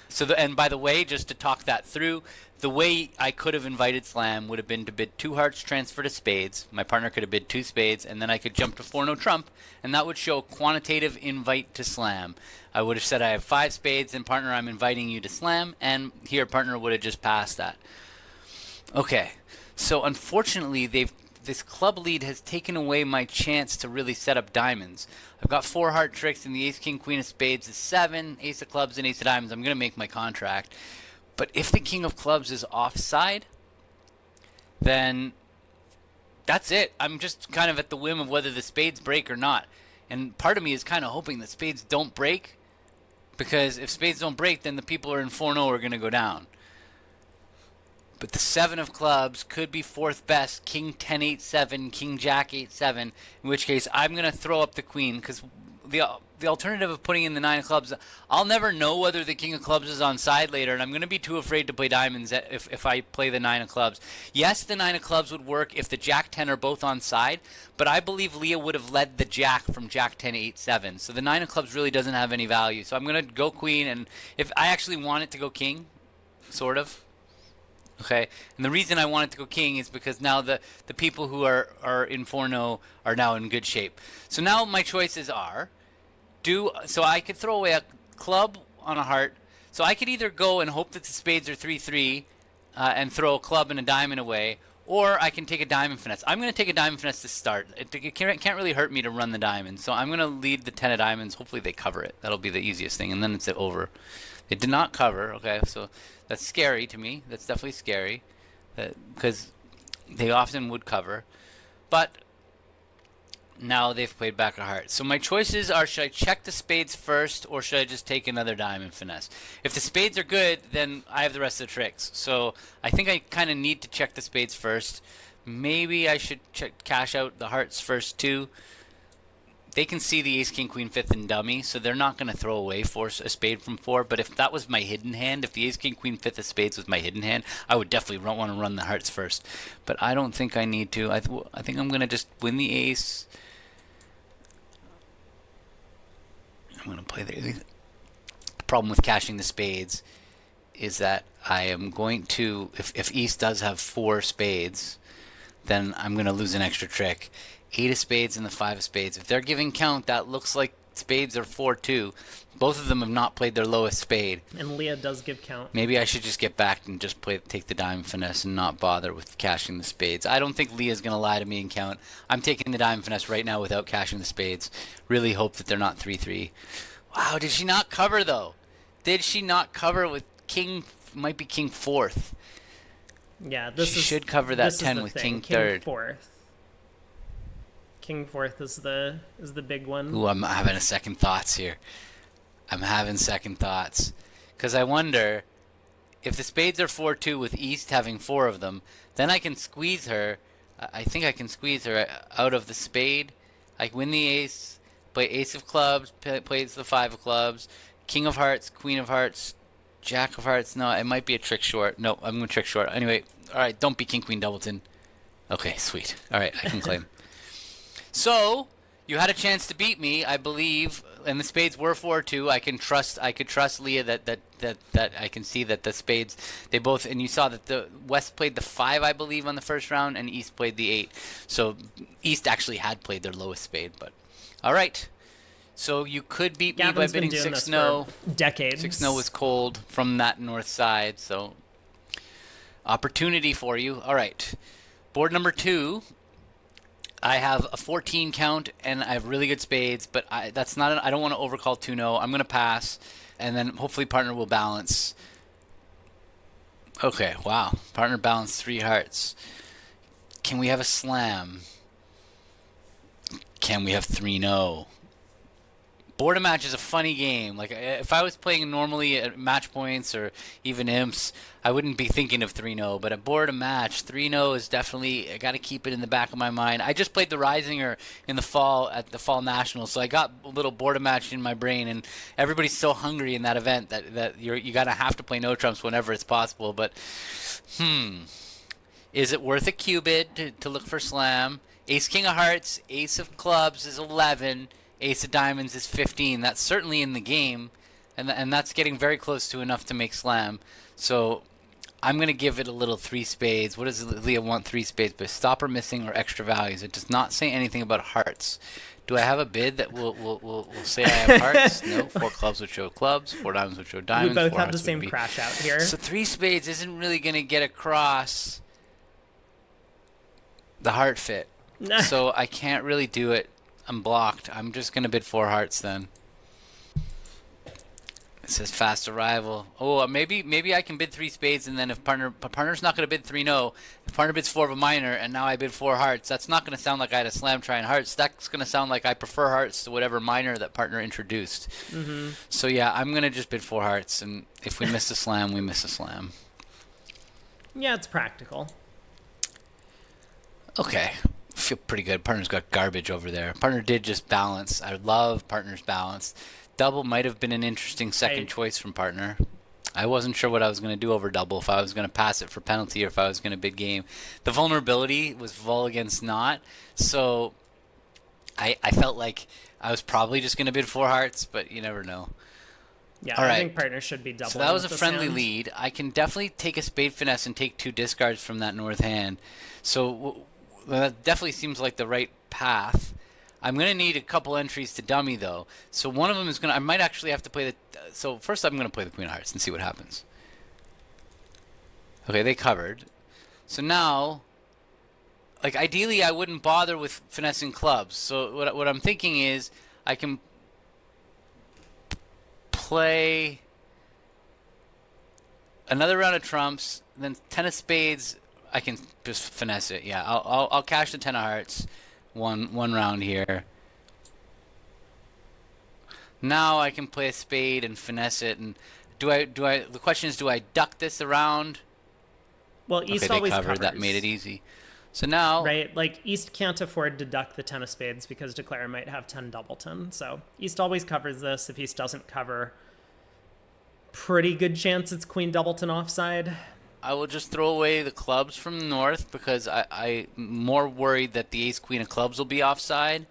So, and by the way, just to talk that through, the way I could have invited slam would have been to bid 2 hearts, transfer to spades. My partner could have bid 2 spades, and then I could jump to 4-no trump, and that would show quantitative invite to slam. I would have said I have 5 spades, and partner, I'm inviting you to slam, and here partner would have just passed that. Okay, so unfortunately, this club lead has taken away my chance to really set up diamonds. I've got 4 heart tricks, and the ace, king, queen of spades is 7, ace of clubs, and ace of diamonds. I'm going to make my contract. But if the king of clubs is offside, then that's it. I'm just kind of at the whim of whether the spades break or not. And part of me is kind of hoping that spades don't break, because if spades don't break, then the people who are in 4-0 are going to go down. But the 7 of clubs could be 4th best, king 10 8-7, king jack 8-7, in which case I'm going to throw up the queen, because the alternative of putting in the 9 of clubs, I'll never know whether the king of clubs is on side later, and I'm going to be too afraid to play diamonds if I play the 9 of clubs. Yes, the 9 of clubs would work if the jack 10 are both on side, but I believe Leah would have led the jack from jack 10 8-7, so the 9 of clubs really doesn't have any value. So I'm going to go queen, and if I actually want it to go king, sort of. Okay, and the reason I want it to go king is because now the people who are in 4-0 are now in good shape. So now my choices are, so I could throw away a club on a heart. So I could either go and hope that the spades are 3-3 and throw a club and a diamond away, or I can take a diamond finesse. I'm going to take a diamond finesse to start. It can't really hurt me to run the diamond. So I'm going to lead the 10 of diamonds. Hopefully they cover it. That'll be the easiest thing, and then it's over. It did not cover. Okay, so that's scary to me. That's definitely scary, because they often would cover. But now they've played back a heart. So my choices are, should I check the spades first, or should I just take another diamond finesse? If the spades are good, then I have the rest of the tricks. So I think I kind of need to check the spades first. Maybe I should cash out the hearts first too. They can see the ace, king, queen, fifth, and dummy, so they're not going to throw away a spade from 4. But if that was my hidden hand, if the ace, king, queen, fifth of spades was my hidden hand, I would definitely want to run the hearts first. But I don't think I need to. I think I'm going to just win the ace. I'm going to play the problem with cashing the spades is that I am going to, if East does have 4 spades, then I'm going to lose an extra trick. 8 of spades and the 5 of spades. If they're giving count, that looks like spades are 4-2. Both of them have not played their lowest spade. And Leah does give count. Maybe I should just get back and just take the diamond finesse and not bother with cashing the spades. I don't think Leah's going to lie to me and count. I'm taking the diamond finesse right now without cashing the spades. Really hope that they're not 3-3. Wow, did she not cover though? Did she not cover with king? Might be king 4th. Yeah, she should cover that 10 with king 3rd. King 4th is the big one. Ooh, I'm having second thoughts here. I'm having second thoughts. Because I wonder, if the spades are 4-2 with East having 4 of them, then I can squeeze her. I think I can squeeze her out of the spade. I win the ace, play ace of clubs, plays the 5 of clubs, king of hearts, queen of hearts, jack of hearts. No, it might be a trick short. No, I'm going to trick short. Anyway, all right, don't be king, queen, doubleton. Okay, sweet. All right, I can claim. So, you had a chance to beat me, I believe, and the spades were 4-2. I could trust Leah that I can see that the spades, they both, and you saw that the West played the 5, I believe, on the first round, and East played the 8. So, East actually had played their lowest spade, but, all right. So, you could beat me by bidding 6-0. Decades. 6-0 was cold from that north side, so, opportunity for you. All right. Board number 2. I have a 14 count and I have really good spades, but I don't want to overcall 2-0. I'm going to pass, and then hopefully partner will balance. Okay, wow. Partner balanced 3 hearts. Can we have a slam? Can we have 3-0? Board match is a funny game. Like, if I was playing normally at match points or even imps, I wouldn't be thinking of 3-0. But at board match, 3-0 is definitely, I got to keep it in the back of my mind. I just played the Risinger in the fall at the Fall Nationals, so I got a little board match in my brain. And everybody's so hungry in that event that you got to have to play no trumps whenever it's possible. But, is it worth a cubit to look for slam? Ace King of Hearts, Ace of Clubs is 11. Ace of Diamonds is 15. That's certainly in the game, and that's getting very close to enough to make slam. So I'm going to give it a little 3 spades. What does Leah want 3 spades? But stopper missing or extra values. It does not say anything about hearts. Do I have a bid that will say I have hearts? No. 4 clubs would show clubs. 4 diamonds would show diamonds. We both 4 have the same crash out here. So 3 spades isn't really going to get across the heart fit. So I can't really do it. I'm blocked. I'm just going to bid 4 hearts then. It says fast arrival. Oh, maybe I can bid 3 spades, and then if partner's not going to bid 3-0, if partner bids 4 of a minor, and now I bid 4 hearts, that's not going to sound like I had a slam trying hearts. That's going to sound like I prefer hearts to whatever minor that partner introduced. Mm-hmm. So yeah, I'm going to just bid 4 hearts, and if we miss a slam, we miss a slam. Yeah, it's practical. Okay. Feel pretty good. Partner's got garbage over there. Partner did just balance. I love partner's balance. Double might have been an interesting second choice from partner. I wasn't sure what I was going to do over double, if I was going to pass it for penalty or if I was going to bid game. The vulnerability was vol against not, so I felt like I was probably just going to bid 4 hearts, but you never know. Yeah, All right. I think partner should be double. So that was a friendly lead. I can definitely take a spade finesse and take 2 discards from that north hand. So that definitely seems like the right path. I'm going to need a couple entries to dummy, though. So one of them is going to... I might actually have to play the... So first I'm going to play the Queen of Hearts and see what happens. Okay, they covered. So now... Like, ideally, I wouldn't bother with finessing clubs. So what I'm thinking is I can play another round of trumps, then 10 of spades... I can just finesse it. Yeah, I'll cash the 10 of hearts one round here. Now I can play a spade and finesse it. And the question is, do I duck this around? Well, East okay, always they covered. covers. That made it easy. So now, right? Like, East can't afford to duck the 10 of spades because Declare might have 10 doubleton. So East always covers this. If East doesn't cover, pretty good chance it's Queen doubleton offside. I will just throw away the clubs from the north because I'm more worried that the ace queen of clubs will be offside.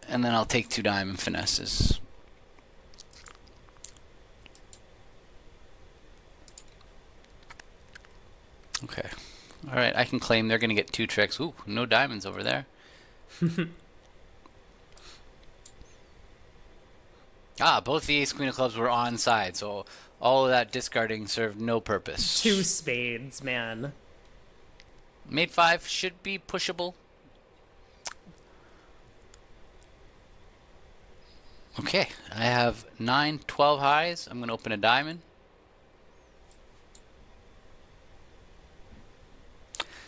And then I'll take 2 diamond finesses. Okay. All right, I can claim they're going to get 2 tricks. Ooh, no diamonds over there. Both the ace queen of clubs were onside, so all of that discarding served no purpose. 2 spades, man. Mate 5 should be pushable. Okay, I have 9, 12 highs. I'm going to open a diamond.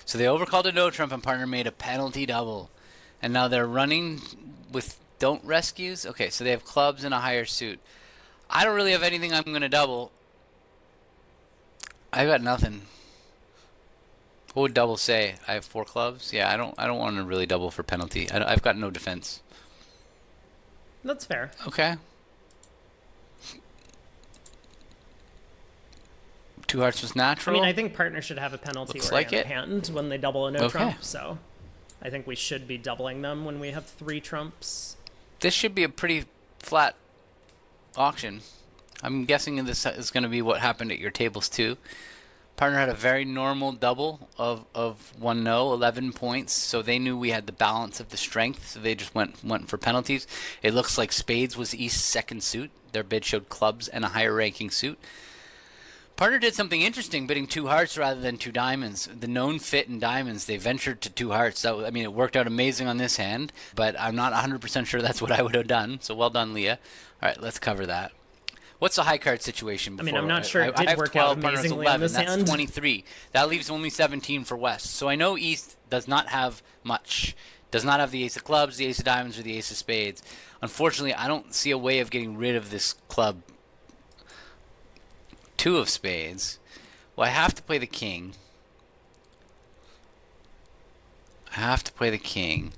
So they overcalled a no trump and partner made a penalty double. And now they're running with don't rescues. Okay, so they have clubs and a higher suit. I don't really have anything I'm going to double. I got nothing. What would double say? I have 4 clubs. Yeah, I don't want to really double for penalty. I've got no defense. That's fair. Okay. 2 hearts was natural. I mean, I think partner should have a penalty Looks like it. hand when they double a no trump. So I think we should be doubling them when we have 3 trumps. This should be a pretty flat auction. I'm guessing this is going to be what happened at your tables too. Partner had a very normal double of 1 no, 11 points. So they knew we had the balance of the strength. So they just went for penalties. It looks like spades was East's second suit. Their bid showed clubs and a higher ranking suit. Partner did something interesting, bidding 2 hearts rather than 2 diamonds. The known fit in diamonds, they ventured to 2 hearts. So, I mean, it worked out amazing on this hand, but I'm not 100% sure that's what I would have done. So well done, Leah. All right, let's cover that. What's the high card situation before? I mean, I'm not sure it did have work 12, out partner has amazingly 11. on this That's hand. 23. That leaves only 17 for West. So I know East does not have much. Does not have the ace of clubs, the ace of diamonds, or the ace of spades. Unfortunately, I don't see a way of getting rid of this club 2 of spades. Well, I have to play the king.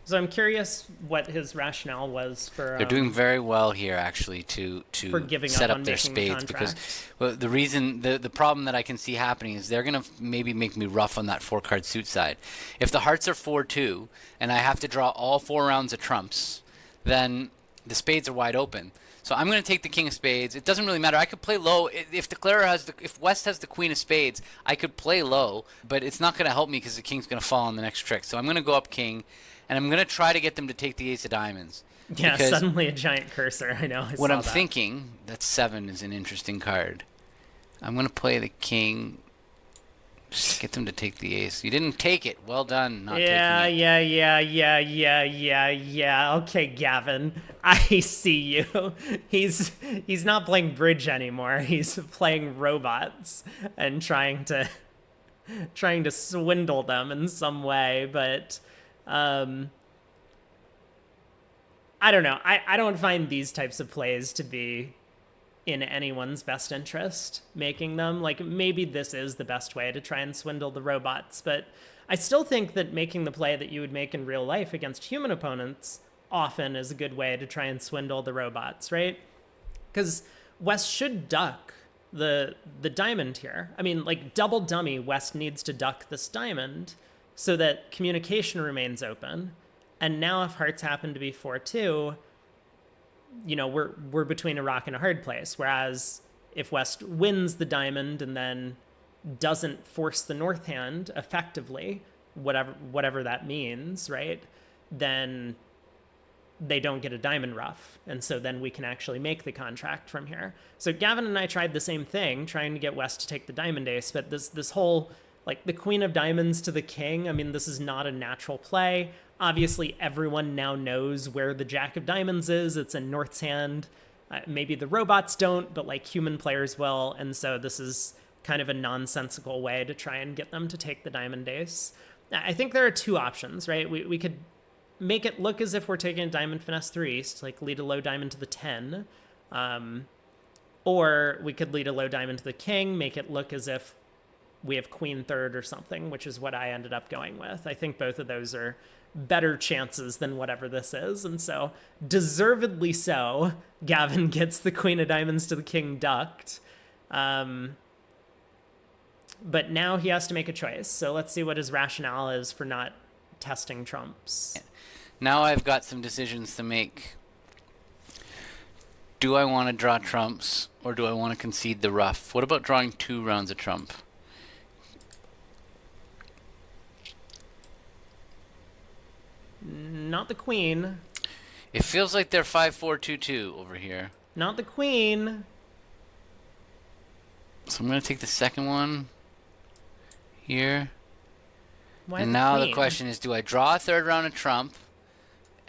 So I'm curious what his rationale was for. They're doing very well here, actually, to for giving set up up on their making the spades because contract. the reason the problem that I can see happening is they're gonna maybe make me rough on that 4-card suit side. If the hearts are 4-2 and I have to draw all 4 rounds of trumps, then the spades are wide open. So I'm going to take the king of spades. It doesn't really matter. I could play low. If West has the queen of spades, I could play low, but it's not going to help me because the king's going to fall on the next trick. So I'm going to go up king, and I'm going to try to get them to take the ace of diamonds. Yeah, suddenly a giant cursor. I know. What I'm thinking, that 7 is an interesting card. I'm going to play the king. Just get them to take the ace. You didn't take it. Well done. Not taking it. Yeah. Okay, Gavin, I see you. He's not playing bridge anymore. He's playing robots and trying to swindle them in some way. But I don't know. I don't find these types of plays to be in anyone's best interest, making them. Like, maybe this is the best way to try and swindle the robots, but I still think that making the play that you would make in real life against human opponents often is a good way to try and swindle the robots, right? Because West should duck the diamond here. I mean, like, double dummy, West needs to duck this diamond so that communication remains open. And now if hearts happen to be 4-2, you know, we're between a rock and a hard place. Whereas if West wins the diamond and then doesn't force the north hand effectively, whatever that means, right, then they don't get a diamond ruff. And so then we can actually make the contract from here. So Gavin and I tried the same thing, trying to get West to take the diamond ace, but this whole, like, the queen of diamonds to the king, I mean, this is not a natural play. Obviously, everyone now knows where the jack of diamonds is. It's in North's hand. Maybe the robots don't, but, like, human players will. And so this is kind of a nonsensical way to try and get them to take the diamond ace. I think there are 2 options, right? We could make it look as if we're taking a diamond finesse through east, like lead a low diamond to the 10. Or we could lead a low diamond to the king, make it look as if we have queen third or something, which is what I ended up going with. I think both of those are better chances than whatever this is. And so, deservedly so, Gavin gets the queen of diamonds to the king ducked. But now he has to make a choice. So let's see what his rationale is for not testing trumps. Now I've got some decisions to make. Do I want to draw trumps, or do I want to concede the ruff? What about drawing 2 rounds of trump? Not the queen. It feels like they're 5-4-2-2 over here. Not the queen. So I'm going to take the second one here. Why and now the question is, do I draw a 3rd round of trump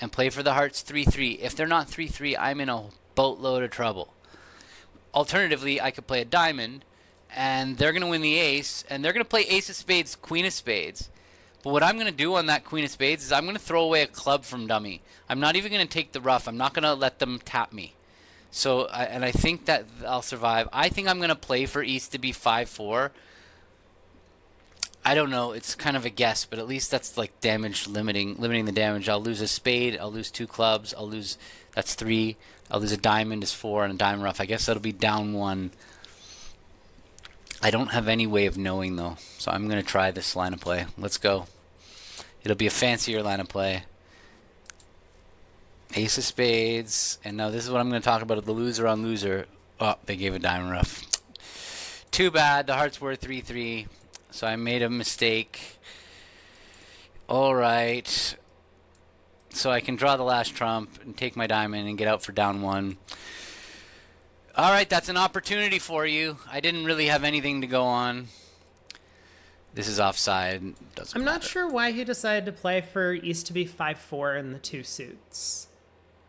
and play for the hearts 3-3? If they're not 3-3, I'm in a boatload of trouble. Alternatively, I could play a diamond, and they're going to win the ace, and they're going to play ace of spades, queen of spades. But what I'm going to do on that queen of spades is I'm going to throw away a club from dummy. I'm not even going to take the ruff. I'm not going to let them tap me. So, and I think that I'll survive. I think I'm going to play for East to be 5-4. I don't know. It's kind of a guess, but at least that's like damage limiting the damage. I'll lose a spade. I'll lose 2 clubs. I'll lose, that's 3. I'll lose a diamond is 4 and a diamond ruff. I guess that'll be down 1. I don't have any way of knowing though, so I'm going to try this line of play. Let's go. It'll be a fancier line of play. Ace of spades, and now this is what I'm going to talk about, the loser on loser. Oh, they gave a diamond ruff. Too bad, the hearts were 3-3, so I made a mistake. Alright, so I can draw the last trump and take my diamond and get out for down 1. Alright, that's an opportunity for you. I didn't really have anything to go on. This is offside. I'm not sure why he decided to play for East to be 5-4 in the 2 suits.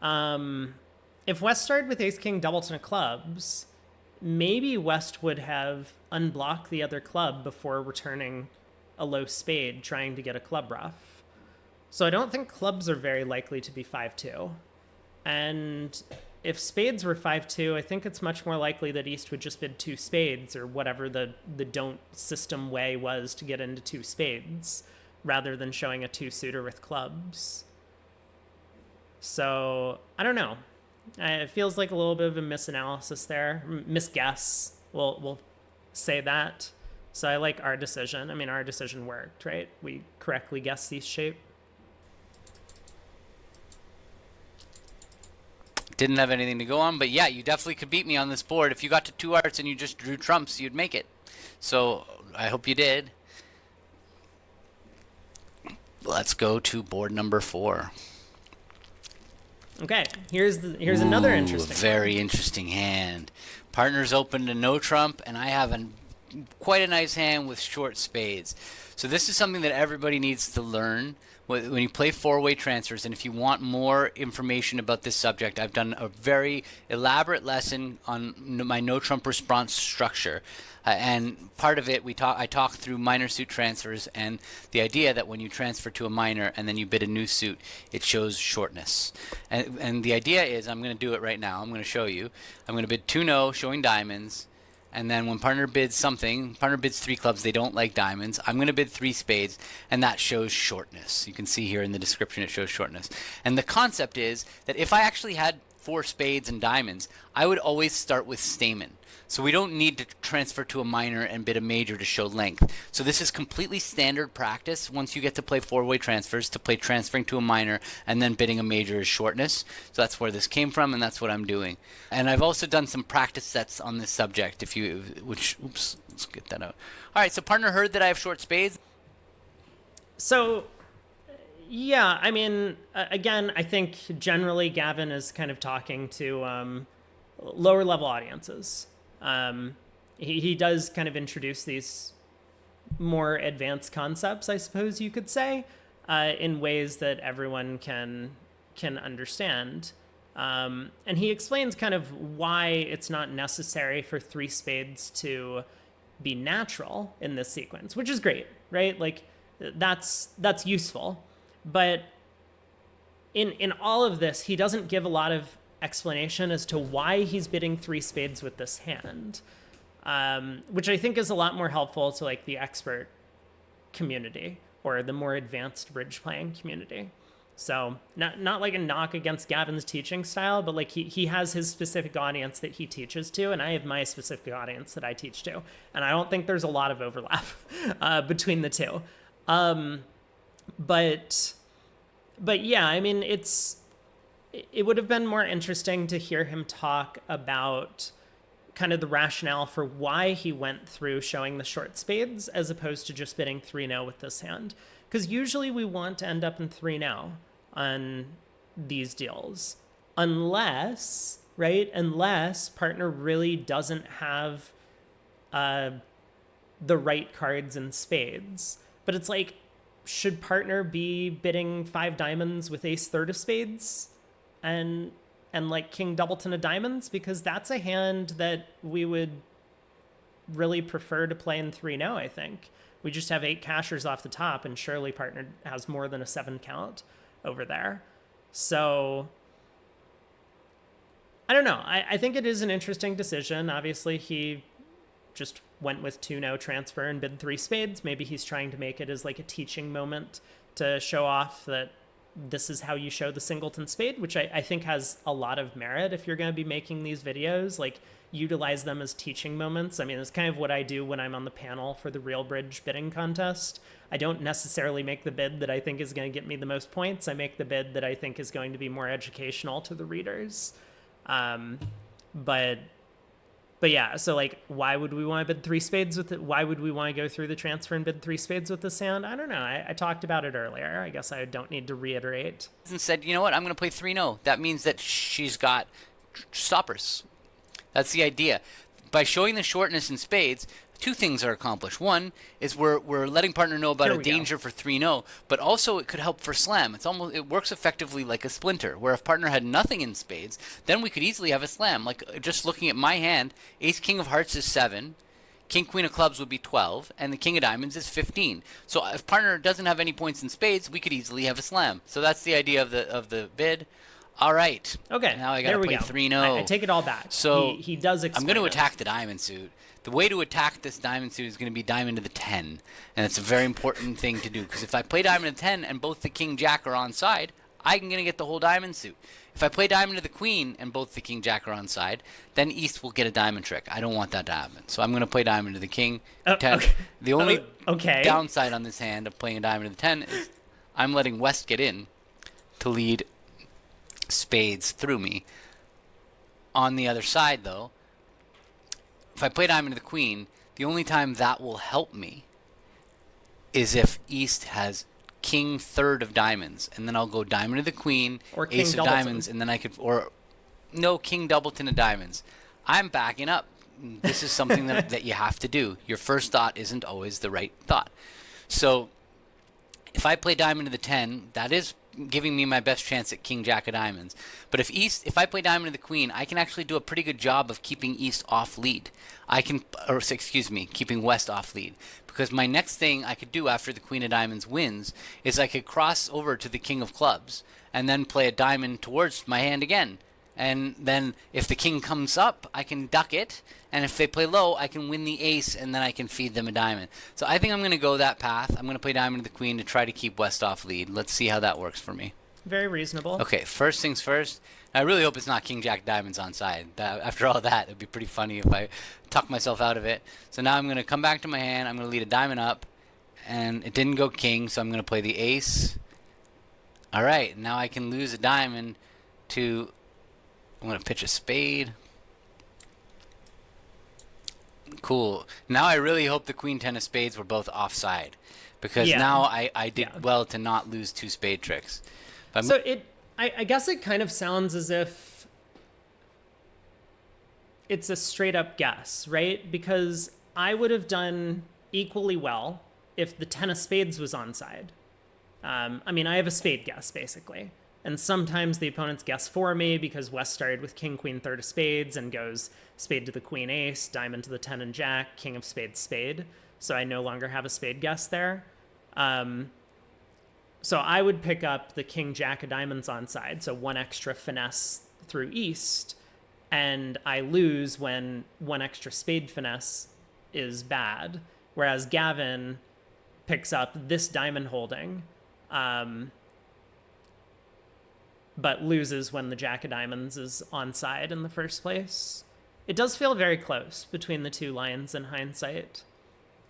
If West started with ace-king doubleton of clubs, maybe West would have unblocked the other club before returning a low spade, trying to get a club ruff. So I don't think clubs are very likely to be 5-2. And if spades were 5-2, I think it's much more likely that East would just bid 2 spades, or whatever the don't system way was to get into 2 spades, rather than showing a 2-suiter with clubs. So, I don't know. It feels like a little bit of a misanalysis there. Misguess. We'll say that. So I like our decision. I mean, our decision worked, right? We correctly guessed these shape. Didn't have anything to go on, but yeah, you definitely could beat me on this board. If you got to 2 hearts and you just drew trumps, you'd make it. So I hope you did. Let's go to board number 4. Okay, here's another interesting very interesting hand. Partners open to no trump, and I have quite a nice hand with short spades. So this is something that everybody needs to learn when you play 4-way transfers. And if you want more information about this subject, I've done a very elaborate lesson on my no trump response structure. And part of it, I talk through minor suit transfers and the idea that when you transfer to a minor and then you bid a new suit, it shows shortness. And the idea is, I'm going to do it right now. I'm going to show you. I'm going to bid 2 no, showing diamonds. And then when partner bids something, partner bids 3 clubs, they don't like diamonds. I'm going to bid 3 spades, and that shows shortness. You can see here in the description it shows shortness. And the concept is that if I actually had 4 spades and diamonds, I would always start with stamen. So we don't need to transfer to a minor and bid a major to show length. So this is completely standard practice once you get to play 4-way transfers, to play transferring to a minor and then bidding a major is shortness. So that's where this came from, and that's what I'm doing. And I've also done some practice sets on this subject, oops, let's get that out. All right, so partner heard that I have short spades. So, yeah, I mean, again, I think generally Gavin is kind of talking to lower level audiences. He does kind of introduce these more advanced concepts, I suppose you could say, in ways that everyone can understand. And he explains kind of why it's not necessary for 3 spades to be natural in this sequence, which is great, right? Like that's useful. But in all of this, he doesn't give a lot of explanation as to why he's bidding 3 spades with this hand. which I think is a lot more helpful to like the expert community or the more advanced bridge playing community. So not like a knock against Gavin's teaching style, but like he has his specific audience that he teaches to, and I have my specific audience that I teach to, and I don't think there's a lot of overlap between the two. But yeah, I mean, it would have been more interesting to hear him talk about kind of the rationale for why he went through showing the short spades as opposed to just bidding 3-0 with this hand. Because usually we want to end up in 3-0 on these deals. Unless partner really doesn't have the right cards in spades. But it's like, should partner be bidding 5 diamonds with ace third of spades and like king doubleton of diamonds? Because that's a hand that we would really prefer to play in 3-0, I think. We just have 8 cashers off the top, and surely partner has more than a 7 count over there. So I don't know. I think it is an interesting decision. Obviously, he just went with 2-0 transfer and bid 3 spades. Maybe he's trying to make it as like a teaching moment to show off that this is how you show the singleton spade, which I think has a lot of merit. If you're going to be making these videos, like, utilize them as teaching moments. I mean, it's kind of what I do when I'm on the panel for the Real Bridge bidding contest. I don't necessarily make the bid that I think is going to get me the most points. I make the bid that I think is going to be more educational to the readers. But yeah, so like, why would we want to bid 3 spades with it? Why would we want to go through the transfer and bid 3 spades with this hand? I don't know. I talked about it earlier. I guess I don't need to reiterate. And said, you know what, I'm going to play 3-0. That means that she's got stoppers. That's the idea. By showing the shortness in spades, 2 things are accomplished. One is we're letting partner know about a danger for 3-0, but also it could help for slam. It works effectively like a splinter, where if partner had nothing in spades, then we could easily have a slam. Like, just looking at my hand, ace king of hearts is 7, king queen of clubs would be 12, and the king of diamonds is 15. So if partner doesn't have any points in spades, we could easily have a slam. So that's the idea of the bid. All right. Okay. Now I got to play 3-0. I take it all back. So he does explain I'm going to attack the diamond suit. The way to attack this diamond suit is going to be diamond to the 10. And it's a very important thing to do, because if I play diamond to the 10 and both the king jack are on side, I'm going to get the whole diamond suit. If I play diamond to the queen and both the king jack are on side, then East will get a diamond trick. I don't want that to happen. So I'm going to play diamond to the king. 10. Okay. The only downside on this hand of playing a diamond to the 10 is I'm letting West get in to lead spades through me. On the other side, though, if I play diamond to the queen, the only time that will help me is if East has king third of diamonds, and then I'll go diamond to the queen, or ace of diamonds, and then I could, king doubleton of diamonds. I'm backing up. This is something that you have to do. Your first thought isn't always the right thought. So if I play diamond to the 10, that is giving me my best chance at king jack of diamonds. But if I play diamond to the queen, I can actually do a pretty good job of keeping East off lead. Keeping West off lead. Because my next thing I could do after the queen of diamonds wins is I could cross over to the king of clubs and then play a diamond towards my hand again. And then if the king comes up, I can duck it. And if they play low, I can win the ace, and then I can feed them a diamond. So I think I'm going to go that path. I'm going to play diamond to the queen to try to keep West off lead. Let's see how that works for me. Very reasonable. Okay, first things first. I really hope it's not king jack diamonds on side. After all that, it'd be pretty funny if I tuck myself out of it. So now I'm going to come back to my hand. I'm going to lead a diamond up. And it didn't go king, so I'm going to play the ace. All right, now I can lose a diamond to... I'm going to pitch a spade. Cool. Now I really hope the queen 10 of spades were both offside, because now I did well to not lose 2 spade tricks. But so I guess it kind of sounds as if it's a straight up guess, right? Because I would have done equally well if the 10 of spades was onside. I mean, I have a spade guess, basically. And sometimes the opponents guess for me because West started with king, queen, third of spades and goes spade to the queen, ace, diamond to the 10 and jack, king of spades, spade. So I no longer have a spade guess there. So I would pick up the king, jack of diamonds on side. So 1 extra finesse through East. and I lose when one extra spade finesse is bad, whereas Gavin picks up this diamond holding, but loses when the jack of diamonds is onside in the first place. It does feel very close between the two lines in hindsight.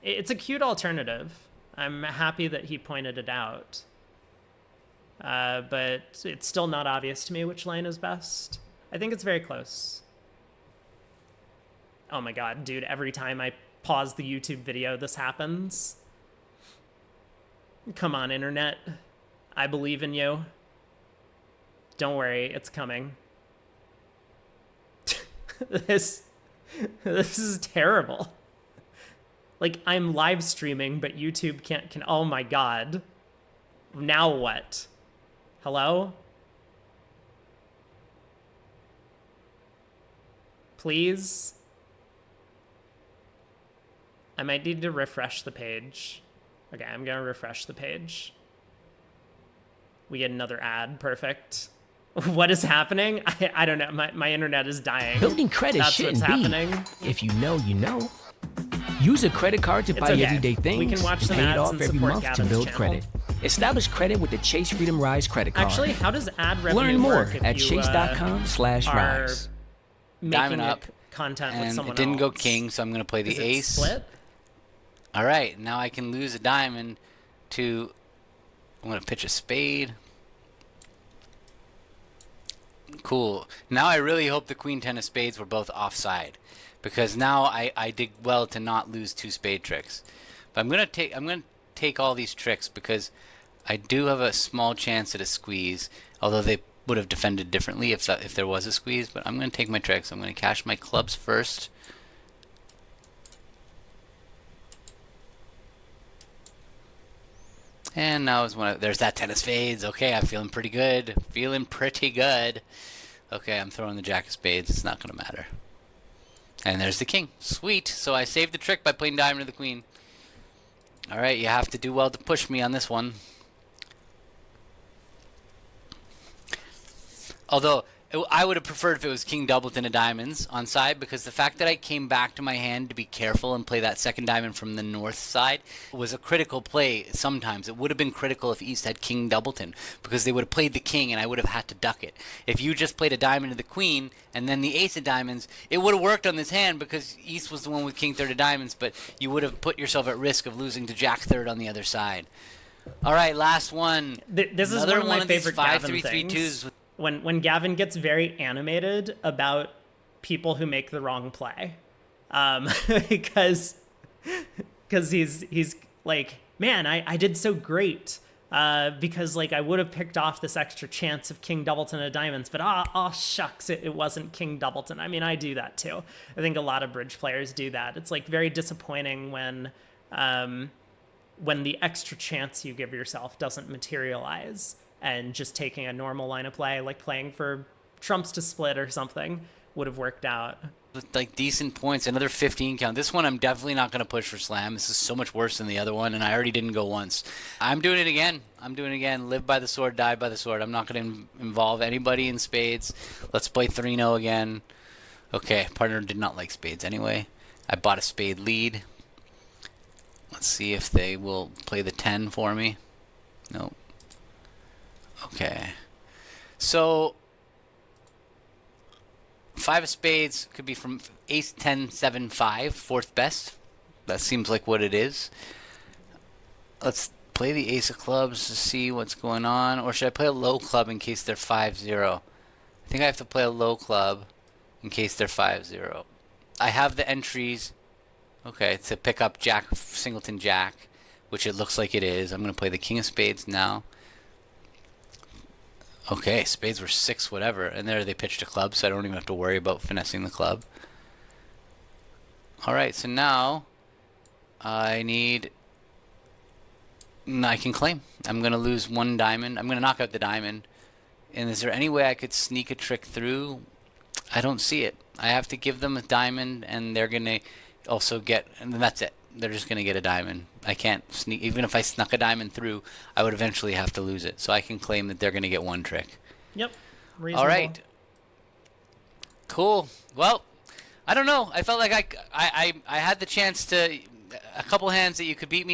It's a cute alternative. I'm happy that he pointed it out. But it's still not obvious to me which line is best. I think it's very close. Oh my god, dude, every time I pause the YouTube video, this happens. Come on, internet. I believe in you. Don't worry, it's coming. This is terrible. Like, I'm live streaming, but YouTube can. Oh my god. Now what? Hello? Please? I might need to refresh the page. Okay, I'm gonna refresh the page. We get another ad. Perfect. What is happening? I don't know. My internet is dying. Building credit That's shouldn't what's happening. be. If you know, you know. Use a credit card to buy okay. everyday things We can watch and some pay it ads off and every support month to Gavin's build channel. credit. Establish credit with the Chase Freedom Rise credit card. Actually, how does ad revenue Learn more work if at you, chase.com/rise. making Diamond up, content with and someone it didn't go else? king, so I'm going to play the Is it ace. split? All right, now I can lose a diamond to... I'm going to pitch a spade. Cool. Now I really hope the queen ten of spades were both offside, because now I did well to not lose two spade tricks. But I'm going to take all these tricks because I do have a small chance at a squeeze, although they would have defended differently if there was a squeeze. But I'm going to take my tricks. I'm going to cash my clubs first. And now is when there's that 10 of spades. Okay, I'm feeling pretty good. Feeling pretty good. Okay, I'm throwing the jack of spades. It's not going to matter. And there's the king. Sweet. So I saved the trick by playing diamond to the queen. All right, you have to do well to push me on this one. Although, I would have preferred if it was king doubleton of diamonds on side, because the fact that I came back to my hand to be careful and play that second diamond from the north side was a critical play sometimes. It would have been critical if East had king doubleton, because they would have played the king and I would have had to duck it. If you just played a diamond to the queen and then the ace of diamonds, it would have worked on this hand because East was the one with king third of diamonds, but you would have put yourself at risk of losing to jack third on the other side. All right, last one. This is Another one of my favorite these 5-3-3 Gavin things. twos with When Gavin gets very animated about people who make the wrong play, because he's like, man, I did so great, because like I would have picked off this extra chance of king doubleton of diamonds, but shucks, it wasn't king doubleton. I mean, I do that too. I think a lot of bridge players do that. It's like very disappointing when the extra chance you give yourself doesn't materialize. And just taking a normal line of play, like playing for trumps to split or something, would have worked out. with like decent points, another 15 count. This one I'm definitely not going to push for slam. This is so much worse than the other one, and I already didn't go once. I'm doing it again. Live by the sword, die by the sword. I'm not going to involve anybody in spades. Let's play 3-0 again. Okay, partner did not like spades anyway. I bought a spade lead. Let's see if they will play the 10 for me. Nope. Okay. So 5 of spades could be from ace 10 7 5, fourth best. That seems like what it is. Let's play the ace of clubs to see what's going on, or should I play a low club in case they're 5-0? I think I have to play a low club in case they're 5-0. I have the entries. Okay, to pick up jack, singleton jack, which it looks like it is. I'm going to play the king of spades now. Okay, spades were 6 whatever, and there they pitched a club, so I don't even have to worry about finessing the club. Alright, so now I can claim. I'm going to lose 1 diamond. I'm going to knock out the diamond. And is there any way I could sneak a trick through? I don't see it. I have to give them a diamond, and they're going to also get, and that's it. They're just going to get a diamond. I can't sneak. Even if I snuck a diamond through, I would eventually have to lose it. So I can claim that they're going to get 1 trick. Yep. Reasonable. All right. Cool. Well, I don't know. I felt like I had the chance to a couple hands that you could beat me